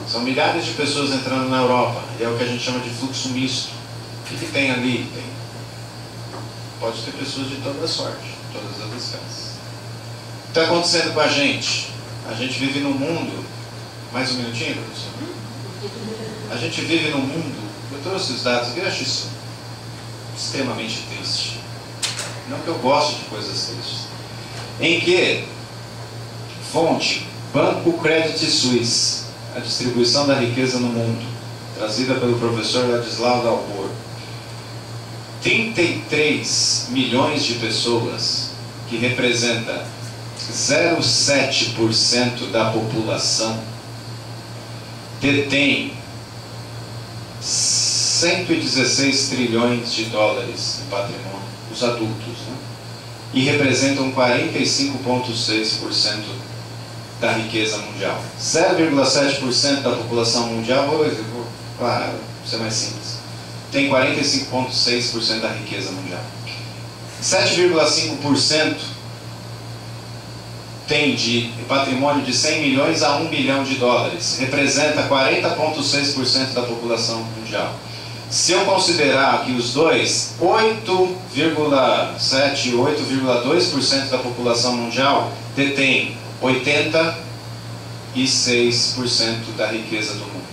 São milhares de pessoas entrando na Europa, e é o que a gente chama de fluxo misto. O que tem ali? Pode ter pessoas de toda sorte, todas as espécies. O que está acontecendo com a gente? A gente vive num mundo... Mais um minutinho, professor? A gente vive num mundo... Eu trouxe os dados, eu acho isso extremamente triste. Não que eu goste de coisas tristes. Em que, fonte, Banco Credit Suisse, a distribuição da riqueza no mundo, trazida pelo professor Ladislau Dalbor, 33 milhões de pessoas, que representa 0,7% da população, detém 116 trilhões de dólares em patrimônio, os adultos, né? E representam 45,6% da riqueza mundial. 0,7% da população mundial, vou ser mais simples, tem 45,6% da riqueza mundial. 7,5% tem de patrimônio de 100 milhões a 1 bilhão de dólares, representa 40,6% da população mundial. Se eu considerar que os dois, 8,7% e 8,2% da população mundial detém 86% da riqueza do mundo.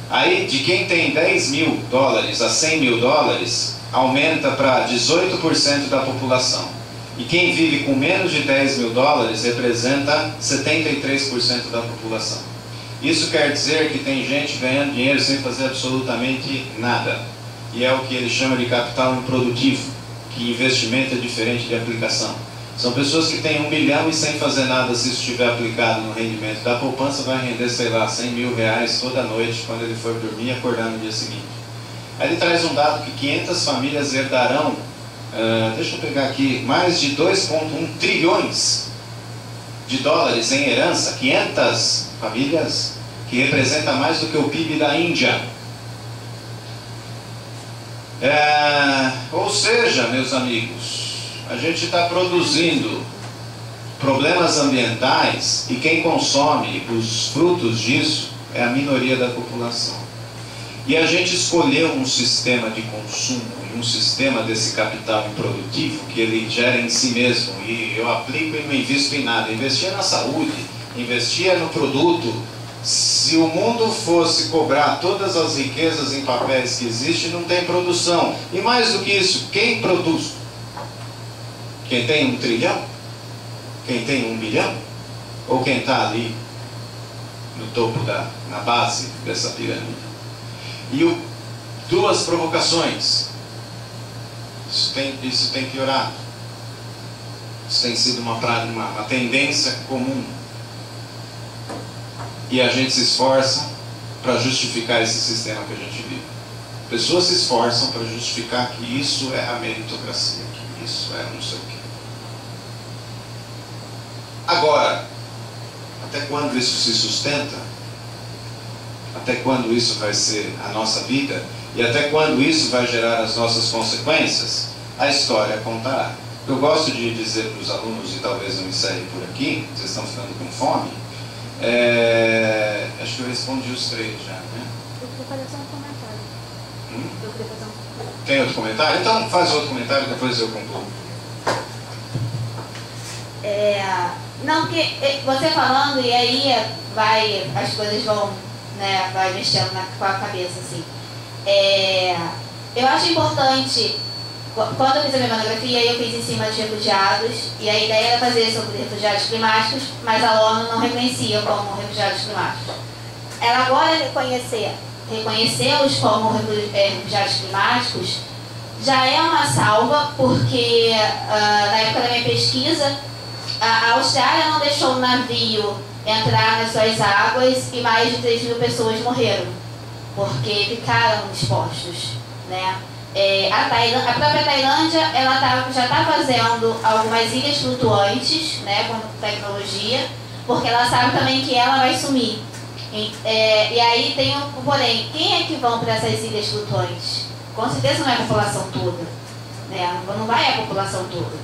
Aí, de quem tem 10 mil dólares a 100 mil dólares, aumenta para 18% da população. E quem vive com menos de 10 mil dólares representa 73% da população. Isso quer dizer que tem gente ganhando dinheiro sem fazer absolutamente nada. E é o que ele chama de capital improdutivo, que investimento é diferente de aplicação. São pessoas que têm 1 milhão e sem fazer nada, se isso estiver aplicado no rendimento da poupança, vai render, sei lá, 100 mil reais toda noite, quando ele for dormir e acordar no dia seguinte. Aí ele traz um dado que 500 famílias herdarão, deixa eu pegar aqui, mais de 2,1 trilhões de dólares em herança, 500 famílias, que representa mais do que o PIB da Índia. Ou seja, meus amigos, a gente está produzindo problemas ambientais e quem consome os frutos disso é a minoria da população. E a gente escolheu um sistema de consumo e um sistema desse capital improdutivo que ele gera em si mesmo. E eu aplico e não invisto em nada. Investia na saúde, investia no produto. Se o mundo fosse cobrar todas as riquezas em papéis que existem, não tem produção. E mais do que isso, quem produz? Quem tem 1 trilhão? Quem tem 1 bilhão? Ou quem está ali no topo na base dessa pirâmide? E duas provocações. Isso tem piorado. Isso tem sido uma tendência comum. E a gente se esforça para justificar esse sistema que a gente vive. Pessoas se esforçam para justificar que isso é a meritocracia, que isso é não sei o quê. Agora, até quando isso se sustenta? Até quando isso vai ser a nossa vida? E até quando isso vai gerar as nossas consequências? A história contará. Eu gosto de dizer para os alunos, e talvez eu me encerre por aqui, vocês estão ficando com fome, acho que eu respondi os 3 já, né? Eu queria fazer só um comentário. Eu queria fazer um comentário. Tem outro comentário? Então faz outro comentário, depois eu concluo. Não, porque você falando, e aí as coisas vão, né, vai mexendo com a cabeça, assim. Eu acho importante, quando eu fiz a minha monografia, eu fiz em cima de refugiados, e a ideia era fazer sobre refugiados climáticos, mas a ONU não reconhecia como refugiados climáticos. Ela agora reconhecê-los como refugiados climáticos já é uma salva, porque na época da minha pesquisa, a Austrália não deixou o navio entrar nas suas águas e mais de 3 mil pessoas morreram, porque ficaram expostos, né? A própria Tailândia já está fazendo algumas ilhas flutuantes, né, com tecnologia, porque ela sabe também que ela vai sumir. E aí tem porém, quem é que vão para essas ilhas flutuantes? Com certeza não é a população toda, né? Não vai a população toda,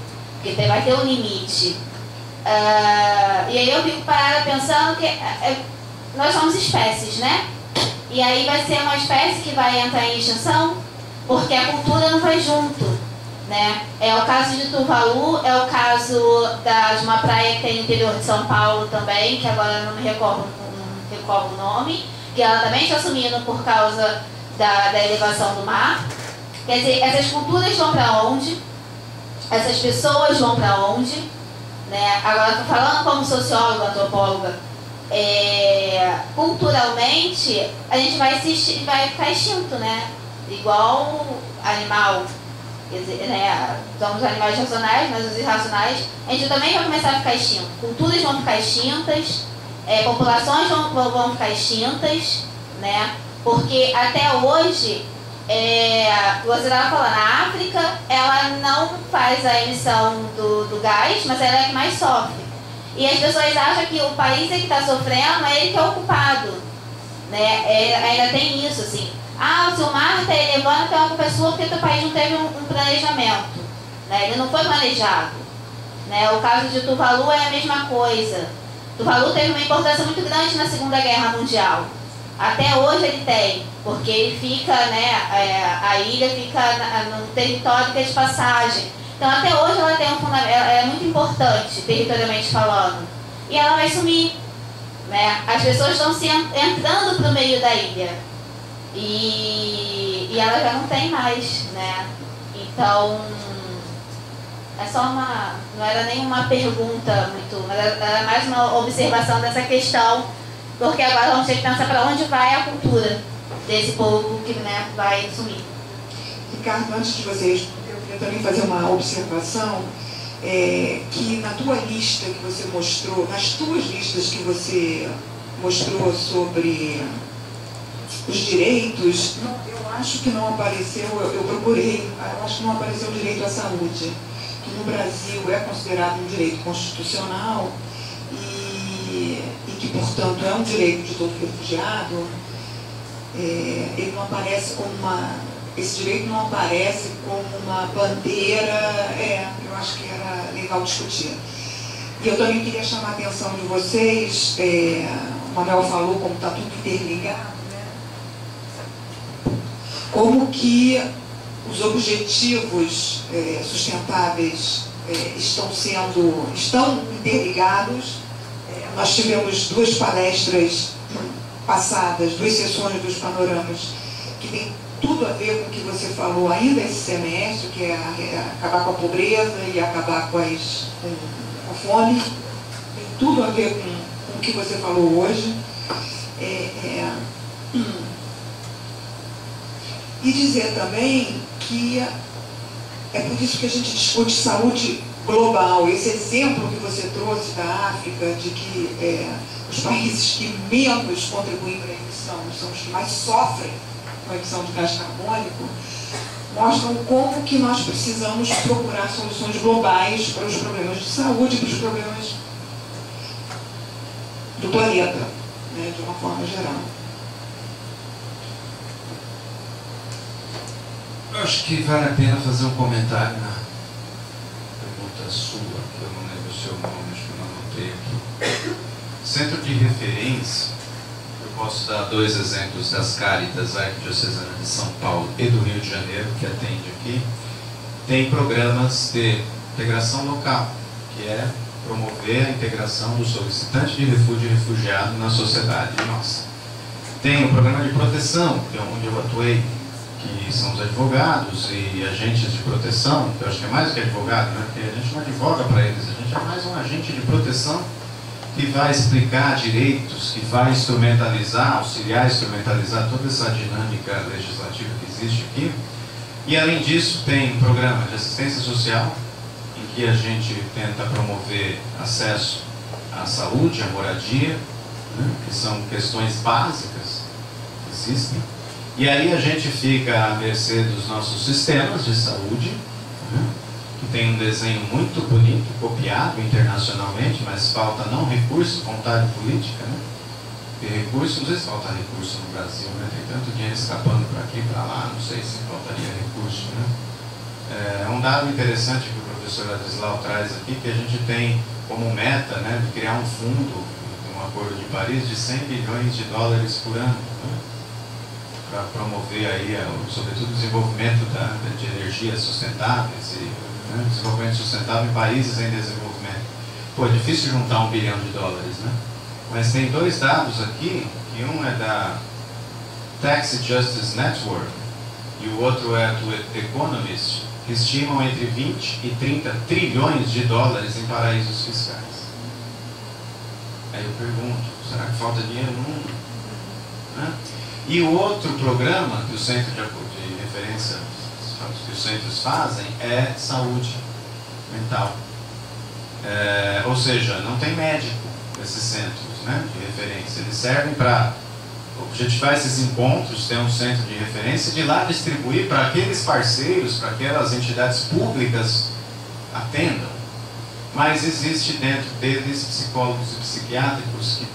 porque vai ter um limite. E aí eu fico parada pensando que nós somos espécies, né? E aí vai ser uma espécie que vai entrar em extinção porque a cultura não vai junto, né? É o caso de Tuvalu, é o caso de uma praia que tem no interior de São Paulo também, que agora não me recordo o nome, que ela também está sumindo por causa da elevação do mar. Quer dizer, essas culturas vão para onde? Essas pessoas vão para onde? Né? Agora estou falando como socióloga, antropóloga. Culturalmente, a gente vai ficar extinto, né? Igual animal. Quer dizer, né? Somos animais racionais, mas os irracionais, a gente também vai começar a ficar extinto. Culturas vão ficar extintas, populações vão ficar extintas, né? Porque até hoje, você estava falando, a África, ela não faz a emissão do gás, mas ela é a que mais sofre. E as pessoas acham que o país é que está sofrendo, é ele que é o culpado, né? Ainda tem isso, assim. Se o mar está elevando, então é uma pessoa porque o país não teve um planejamento, né? Ele não foi planejado, né? O caso de Tuvalu é a mesma coisa. Tuvalu teve uma importância muito grande na Segunda Guerra Mundial. Até hoje ele tem, porque ele fica, né, a ilha fica no território que é de passagem. Então até hoje ela tem um fundamento, ela é muito importante, territorialmente falando. E ela vai sumir, né? As pessoas estão entrando para o meio da ilha. E ela já não tem mais, né? Então, não era nenhuma pergunta muito, mas era mais uma observação dessa questão, porque agora vamos ter que pensar para onde vai a cultura desse povo que, né, vai sumir. Ricardo, antes de você responder, eu queria também fazer uma observação, que na tua lista que você mostrou, nas tuas listas que você mostrou sobre os direitos, eu acho que não apareceu, eu procurei, eu acho que não apareceu o direito à saúde, que no Brasil é considerado um direito constitucional, e que, portanto, é um direito de todo refugiado, ele não aparece como esse direito não aparece como uma bandeira, eu acho que era legal discutir. E eu também queria chamar a atenção de vocês, o Manuel falou como está tudo interligado, né? Como que os objetivos sustentáveis estão interligados. Nós tivemos 2 palestras passadas, 2 sessões dos panoramas, que tem tudo a ver com o que você falou ainda esse semestre, que é acabar com a pobreza e acabar com a fome. Tem tudo a ver com o que você falou hoje. E dizer também que é por isso que a gente discute saúde global. Esse exemplo que você trouxe da África, de que os países que menos contribuem para a emissão são os que mais sofrem com a emissão de gás carbônico, mostram como que nós precisamos procurar soluções globais para os problemas de saúde e para os problemas do planeta, né, de uma forma geral. Eu acho que vale a pena fazer um comentário na pergunta sua, que eu não lembro o seu nome, acho que eu não anotei aqui. Centro de referência, eu posso dar 2 exemplos das Cáritas Arquidiocesana de São Paulo e do Rio de Janeiro, que atende aqui. Tem programas de integração local, que é promover a integração do solicitante de refúgio e refugiado na sociedade nossa. Tem o programa de proteção, que é onde eu atuei, que são os advogados e agentes de proteção, que eu acho que é mais do que advogado, né? Porque a gente não advoga para eles, a gente é mais um agente de proteção que vai explicar direitos, que vai instrumentalizar, auxiliar a instrumentalizar toda essa dinâmica legislativa que existe aqui. E além disso tem um programa de assistência social, em que a gente tenta promover acesso à saúde, à moradia, né? Que são questões básicas que existem. E aí a gente fica à mercê dos nossos sistemas de saúde, né, que tem um desenho muito bonito, copiado internacionalmente, mas falta não recurso, vontade política, né? E recurso, não sei se falta recurso no Brasil, né? Tem tanto dinheiro escapando para aqui e para lá, não sei se faltaria recurso, né? É um dado interessante que o professor Ladislau traz aqui, que a gente tem como meta, né, de criar um fundo, um acordo de Paris, de 100 bilhões de dólares por ano, né, para promover aí, sobretudo, o desenvolvimento de energias sustentáveis e, né, desenvolvimento sustentável em países em desenvolvimento. Pô, é difícil juntar $1 bilhão, né? Mas tem 2 dados aqui, que um é da Tax Justice Network e o outro é do The Economist, que estimam entre 20 e 30 trilhões de dólares em paraísos fiscais. Aí eu pergunto, será que falta dinheiro no mundo? Né? E o outro programa que o Centro de Referência, que os centros fazem, é saúde mental. Ou seja, não tem médico nesses centros, né, de referência. Eles servem para objetivar esses encontros, ter um centro de referência, de lá distribuir para aqueles parceiros, para aquelas entidades públicas atendam. Mas existe dentro deles psicólogos e psiquiátricos que,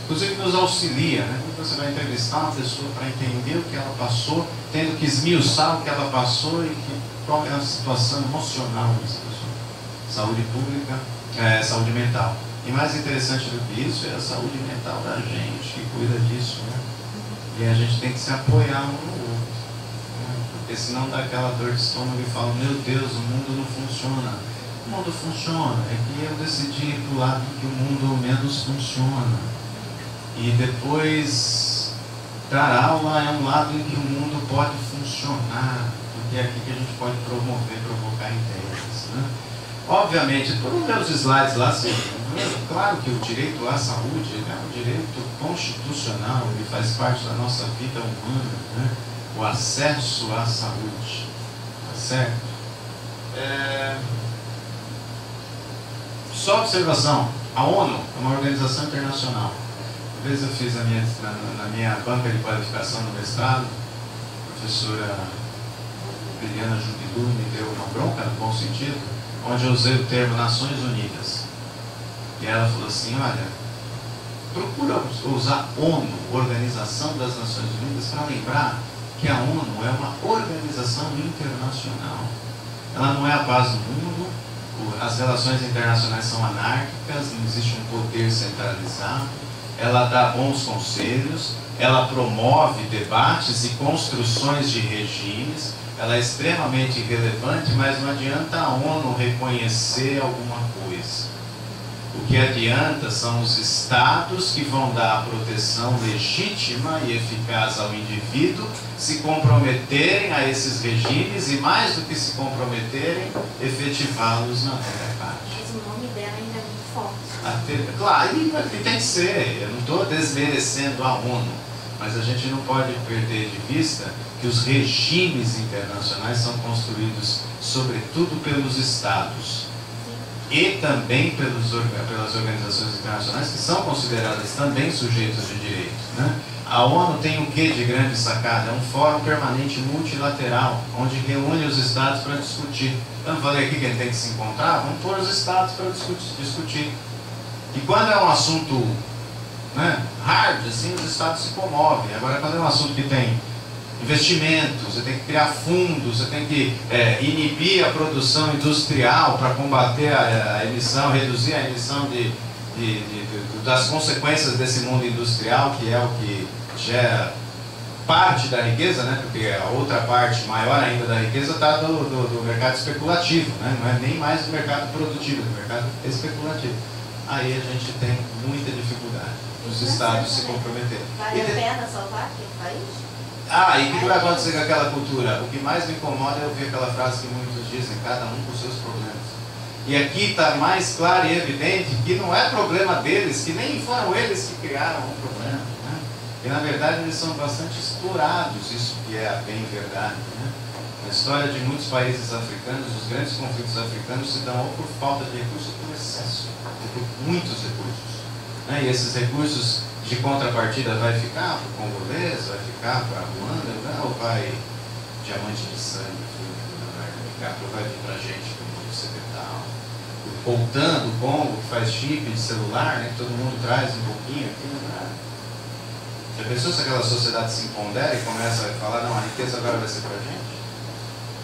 inclusive, nos auxilia, né? Você vai entrevistar uma pessoa para entender o que ela passou, tendo que esmiuçar o que ela passou e qual é a situação emocional dessa pessoa. Saúde pública, saúde mental. E mais interessante do que isso é a saúde mental da gente, que cuida disso, né? E a gente tem que se apoiar um no outro, né? Porque senão dá aquela dor de estômago e fala, meu Deus, o mundo não funciona. O mundo funciona, é que eu decidi ir para o lado que o mundo menos funciona. E depois, dar aula é um lado em que o mundo pode funcionar, porque é aqui que a gente pode promover, provocar ideias, né? Obviamente, todos os meus slides lá, claro que o direito à saúde é um direito constitucional, ele faz parte da nossa vida humana, né? O acesso à saúde, tá certo? Só observação, a ONU é uma organização internacional. Uma vez eu fiz na minha banca de qualificação no mestrado, a professora Liliana Jubilu me deu uma bronca, no bom sentido, onde eu usei o termo Nações Unidas. E ela falou assim, olha, procura usar ONU, Organização das Nações Unidas, para lembrar que a ONU é uma organização internacional. Ela não é a paz do mundo, as relações internacionais são anárquicas, não existe um poder centralizado, ela dá bons conselhos, ela promove debates e construções de regimes, ela é extremamente relevante, mas não adianta a ONU reconhecer alguma coisa. O que adianta são os estados que vão dar a proteção legítima e eficaz ao indivíduo, se comprometerem a esses regimes e, mais do que se comprometerem, efetivá-los na verdade. Mas o nome dela ainda é muito forte. Claro, e tem que ser. Eu não estou desmerecendo a ONU, mas a gente não pode perder de vista que os regimes internacionais são construídos, sobretudo, pelos estados. E também pelas organizações internacionais, que são consideradas também sujeitos de direitos, né? A ONU tem o que de grande sacada? É um fórum permanente multilateral, onde reúne os estados para discutir. Então, eu falei aqui que ele tem que se encontrar, vamos pôr os estados para discutir. E quando é um assunto, né, hard, assim, os estados se comovem. Agora, quando é um assunto que tem investimento, você tem que criar fundos, você tem que inibir a produção industrial para combater a emissão, reduzir a emissão das consequências desse mundo industrial, que é o que gera parte da riqueza, né? Porque a outra parte maior ainda da riqueza está do mercado especulativo, né? Não é nem mais do mercado produtivo, do mercado especulativo. Aí a gente tem muita dificuldade dos estados se comprometerem. Vale a pena salvar aquele país? E o que vai acontecer com aquela cultura? O que mais me incomoda é ouvir aquela frase que muitos dizem, cada um com seus problemas. E aqui está mais claro e evidente que não é problema deles, que nem foram eles que criaram o problema, né? E na verdade eles são bastante explorados, isso que é bem verdade, né? Na história de muitos países africanos, os grandes conflitos africanos se dão ou por falta de recursos ou por excesso, ou por muitos recursos, né? E esses recursos de contrapartida vai ficar para o congolês, vai ficar para a Ruanda, ou vai diamante de sangue, vai vir para a gente do mundo ocidental. Voltando o Congo, que faz chip de celular, né, que todo mundo traz um pouquinho aqui, né? Já pensou se aquela sociedade se empodera e começa a falar, não, a riqueza agora vai ser para a gente?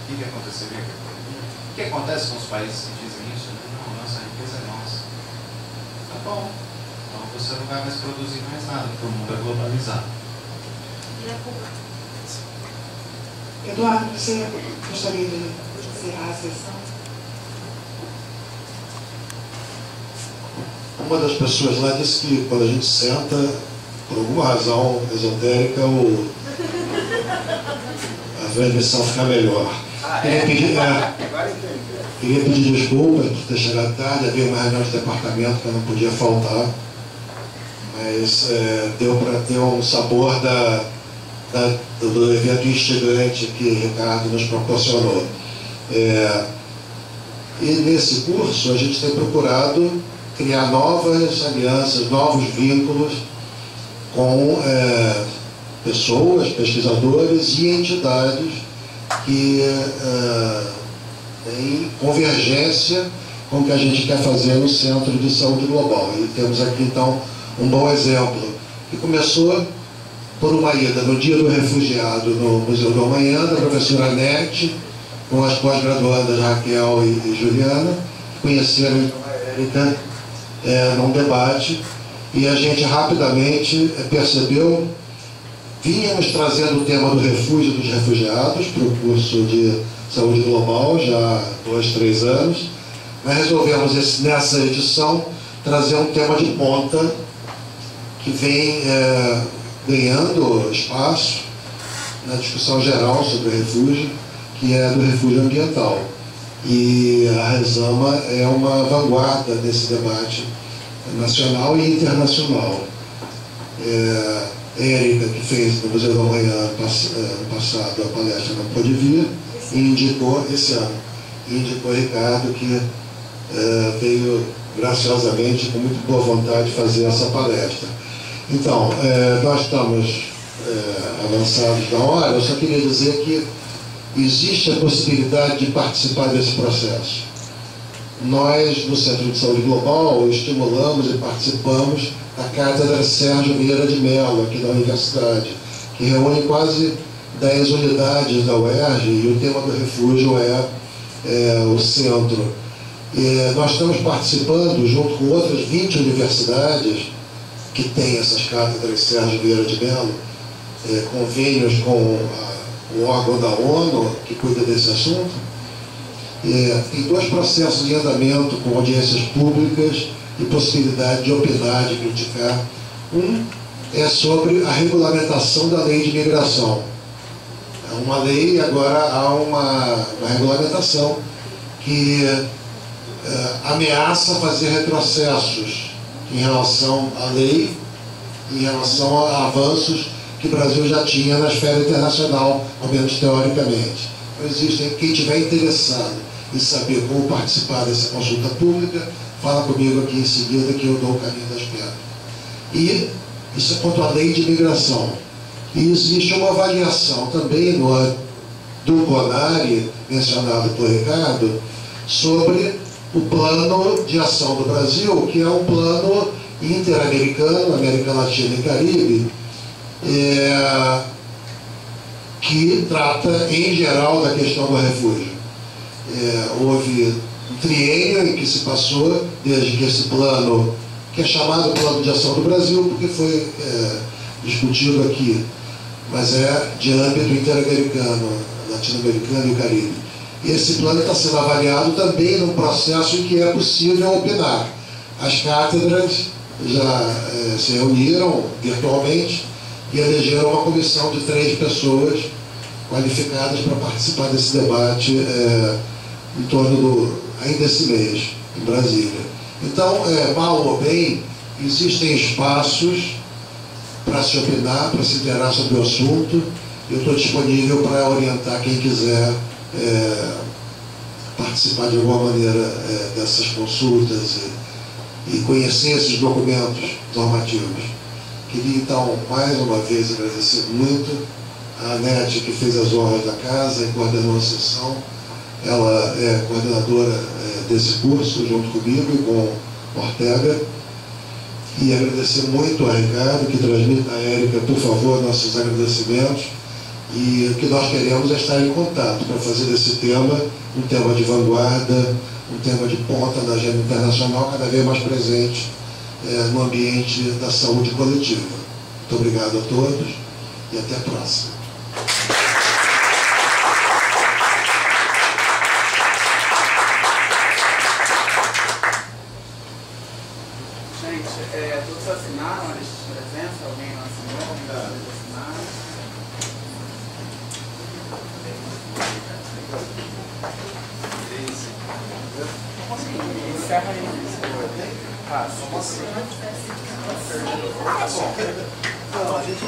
O que aconteceria com a economia? O que acontece com os países que dizem isso? Não, nossa riqueza é nossa. Tá bom. Você não vai mais produzir mais nada, porque o mundo é globalizado. Eduardo, você gostaria de encerrar a sessão? Uma das pessoas lá disse que quando a gente senta, por alguma razão esotérica, a transmissão fica melhor. Queria pedir desculpas por ter chegado tarde, havia uma reunião de departamento que eu não podia faltar. Mas deu para ter um sabor do evento instigante que Ricardo nos proporcionou. E nesse curso a gente tem procurado criar novas alianças, novos vínculos com pessoas, pesquisadores e entidades que têm convergência com o que a gente quer fazer no Centro de Saúde Global. E temos aqui então um bom exemplo, que começou por uma ida no Dia do Refugiado no Museu do Amanhã, da professora Nete, com as pós-graduandas Raquel e Juliana, que conheceram a Érica num debate, e a gente rapidamente percebeu, vínhamos trazendo o tema do refúgio dos refugiados para o curso de Saúde Global já há 2, 3 anos, mas resolvemos nessa edição trazer um tema de ponta que vem ganhando espaço na discussão geral sobre o refúgio, que é do refúgio ambiental. E a Resama é uma vanguarda desse debate nacional e internacional. Érica, que fez no Museu da Manhã ano passado a palestra, não pôde vir, e indicou esse ano. E indicou Ricardo, que veio graciosamente, com muito boa vontade, fazer essa palestra. Então, nós estamos avançados na hora. Eu só queria dizer que existe a possibilidade de participar desse processo. nós, no Centro de Saúde Global, estimulamos e participamos da Cátedra Sérgio Vieira de Mello, aqui da Universidade, que reúne quase 10 unidades da UERJ, e o tema do refúgio é o centro. Nós estamos participando, junto com outras 20 universidades, que têm essas cátedras Sérgio Vieira de Mello, convênios com o órgão da ONU que cuida desse assunto. Tem 2 processos em andamento com audiências públicas e possibilidade de opinar, de criticar. Um é sobre a regulamentação da lei de imigração. É uma lei e agora há uma regulamentação que ameaça fazer retrocessos em relação à lei, em relação a avanços que o Brasil já tinha na esfera internacional, ao menos teoricamente. Então, quem estiver interessado em saber como participar dessa consulta pública, fala comigo aqui em seguida que eu dou o caminho das pedras. E isso é quanto à lei de imigração. E existe uma avaliação também do CONARE, mencionado por Ricardo, sobre o plano de ação do Brasil, que é um plano interamericano, América Latina e Caribe, que trata, em geral, da questão do refúgio. Houve um triênio em que se passou, desde que esse plano, que é chamado Plano de Ação do Brasil, porque foi discutido aqui, mas é de âmbito interamericano, latino-americano e Caribe. E esse plano está sendo avaliado também num processo em que é possível opinar. As cátedras já se reuniram virtualmente e elegeram uma comissão de 3 pessoas qualificadas para participar desse debate em torno ainda esse mês, em Brasília. Então, mal ou bem, existem espaços para se opinar, para se interar sobre o assunto. Eu estou disponível para orientar quem quiser participar de alguma maneira dessas consultas e conhecer esses documentos normativos. Queria, então, mais uma vez agradecer muito a Anete, que fez as honras da casa e coordenou a sessão. Ela é coordenadora desse curso, junto comigo e com Ortega. E agradecer muito a Ricardo, que transmita a Érica, por favor, nossos agradecimentos. E o que nós queremos é estar em contato para fazer desse tema um tema de vanguarda, um tema de ponta na agenda internacional, cada vez mais presente no ambiente da saúde coletiva. Muito obrigado a todos e até a próxima. Gente, todos assinaram a lista de presença? Alguém não assinou? Todos assinaram? Encerra aí. Ah, só você. Tá bom. Não, a gente...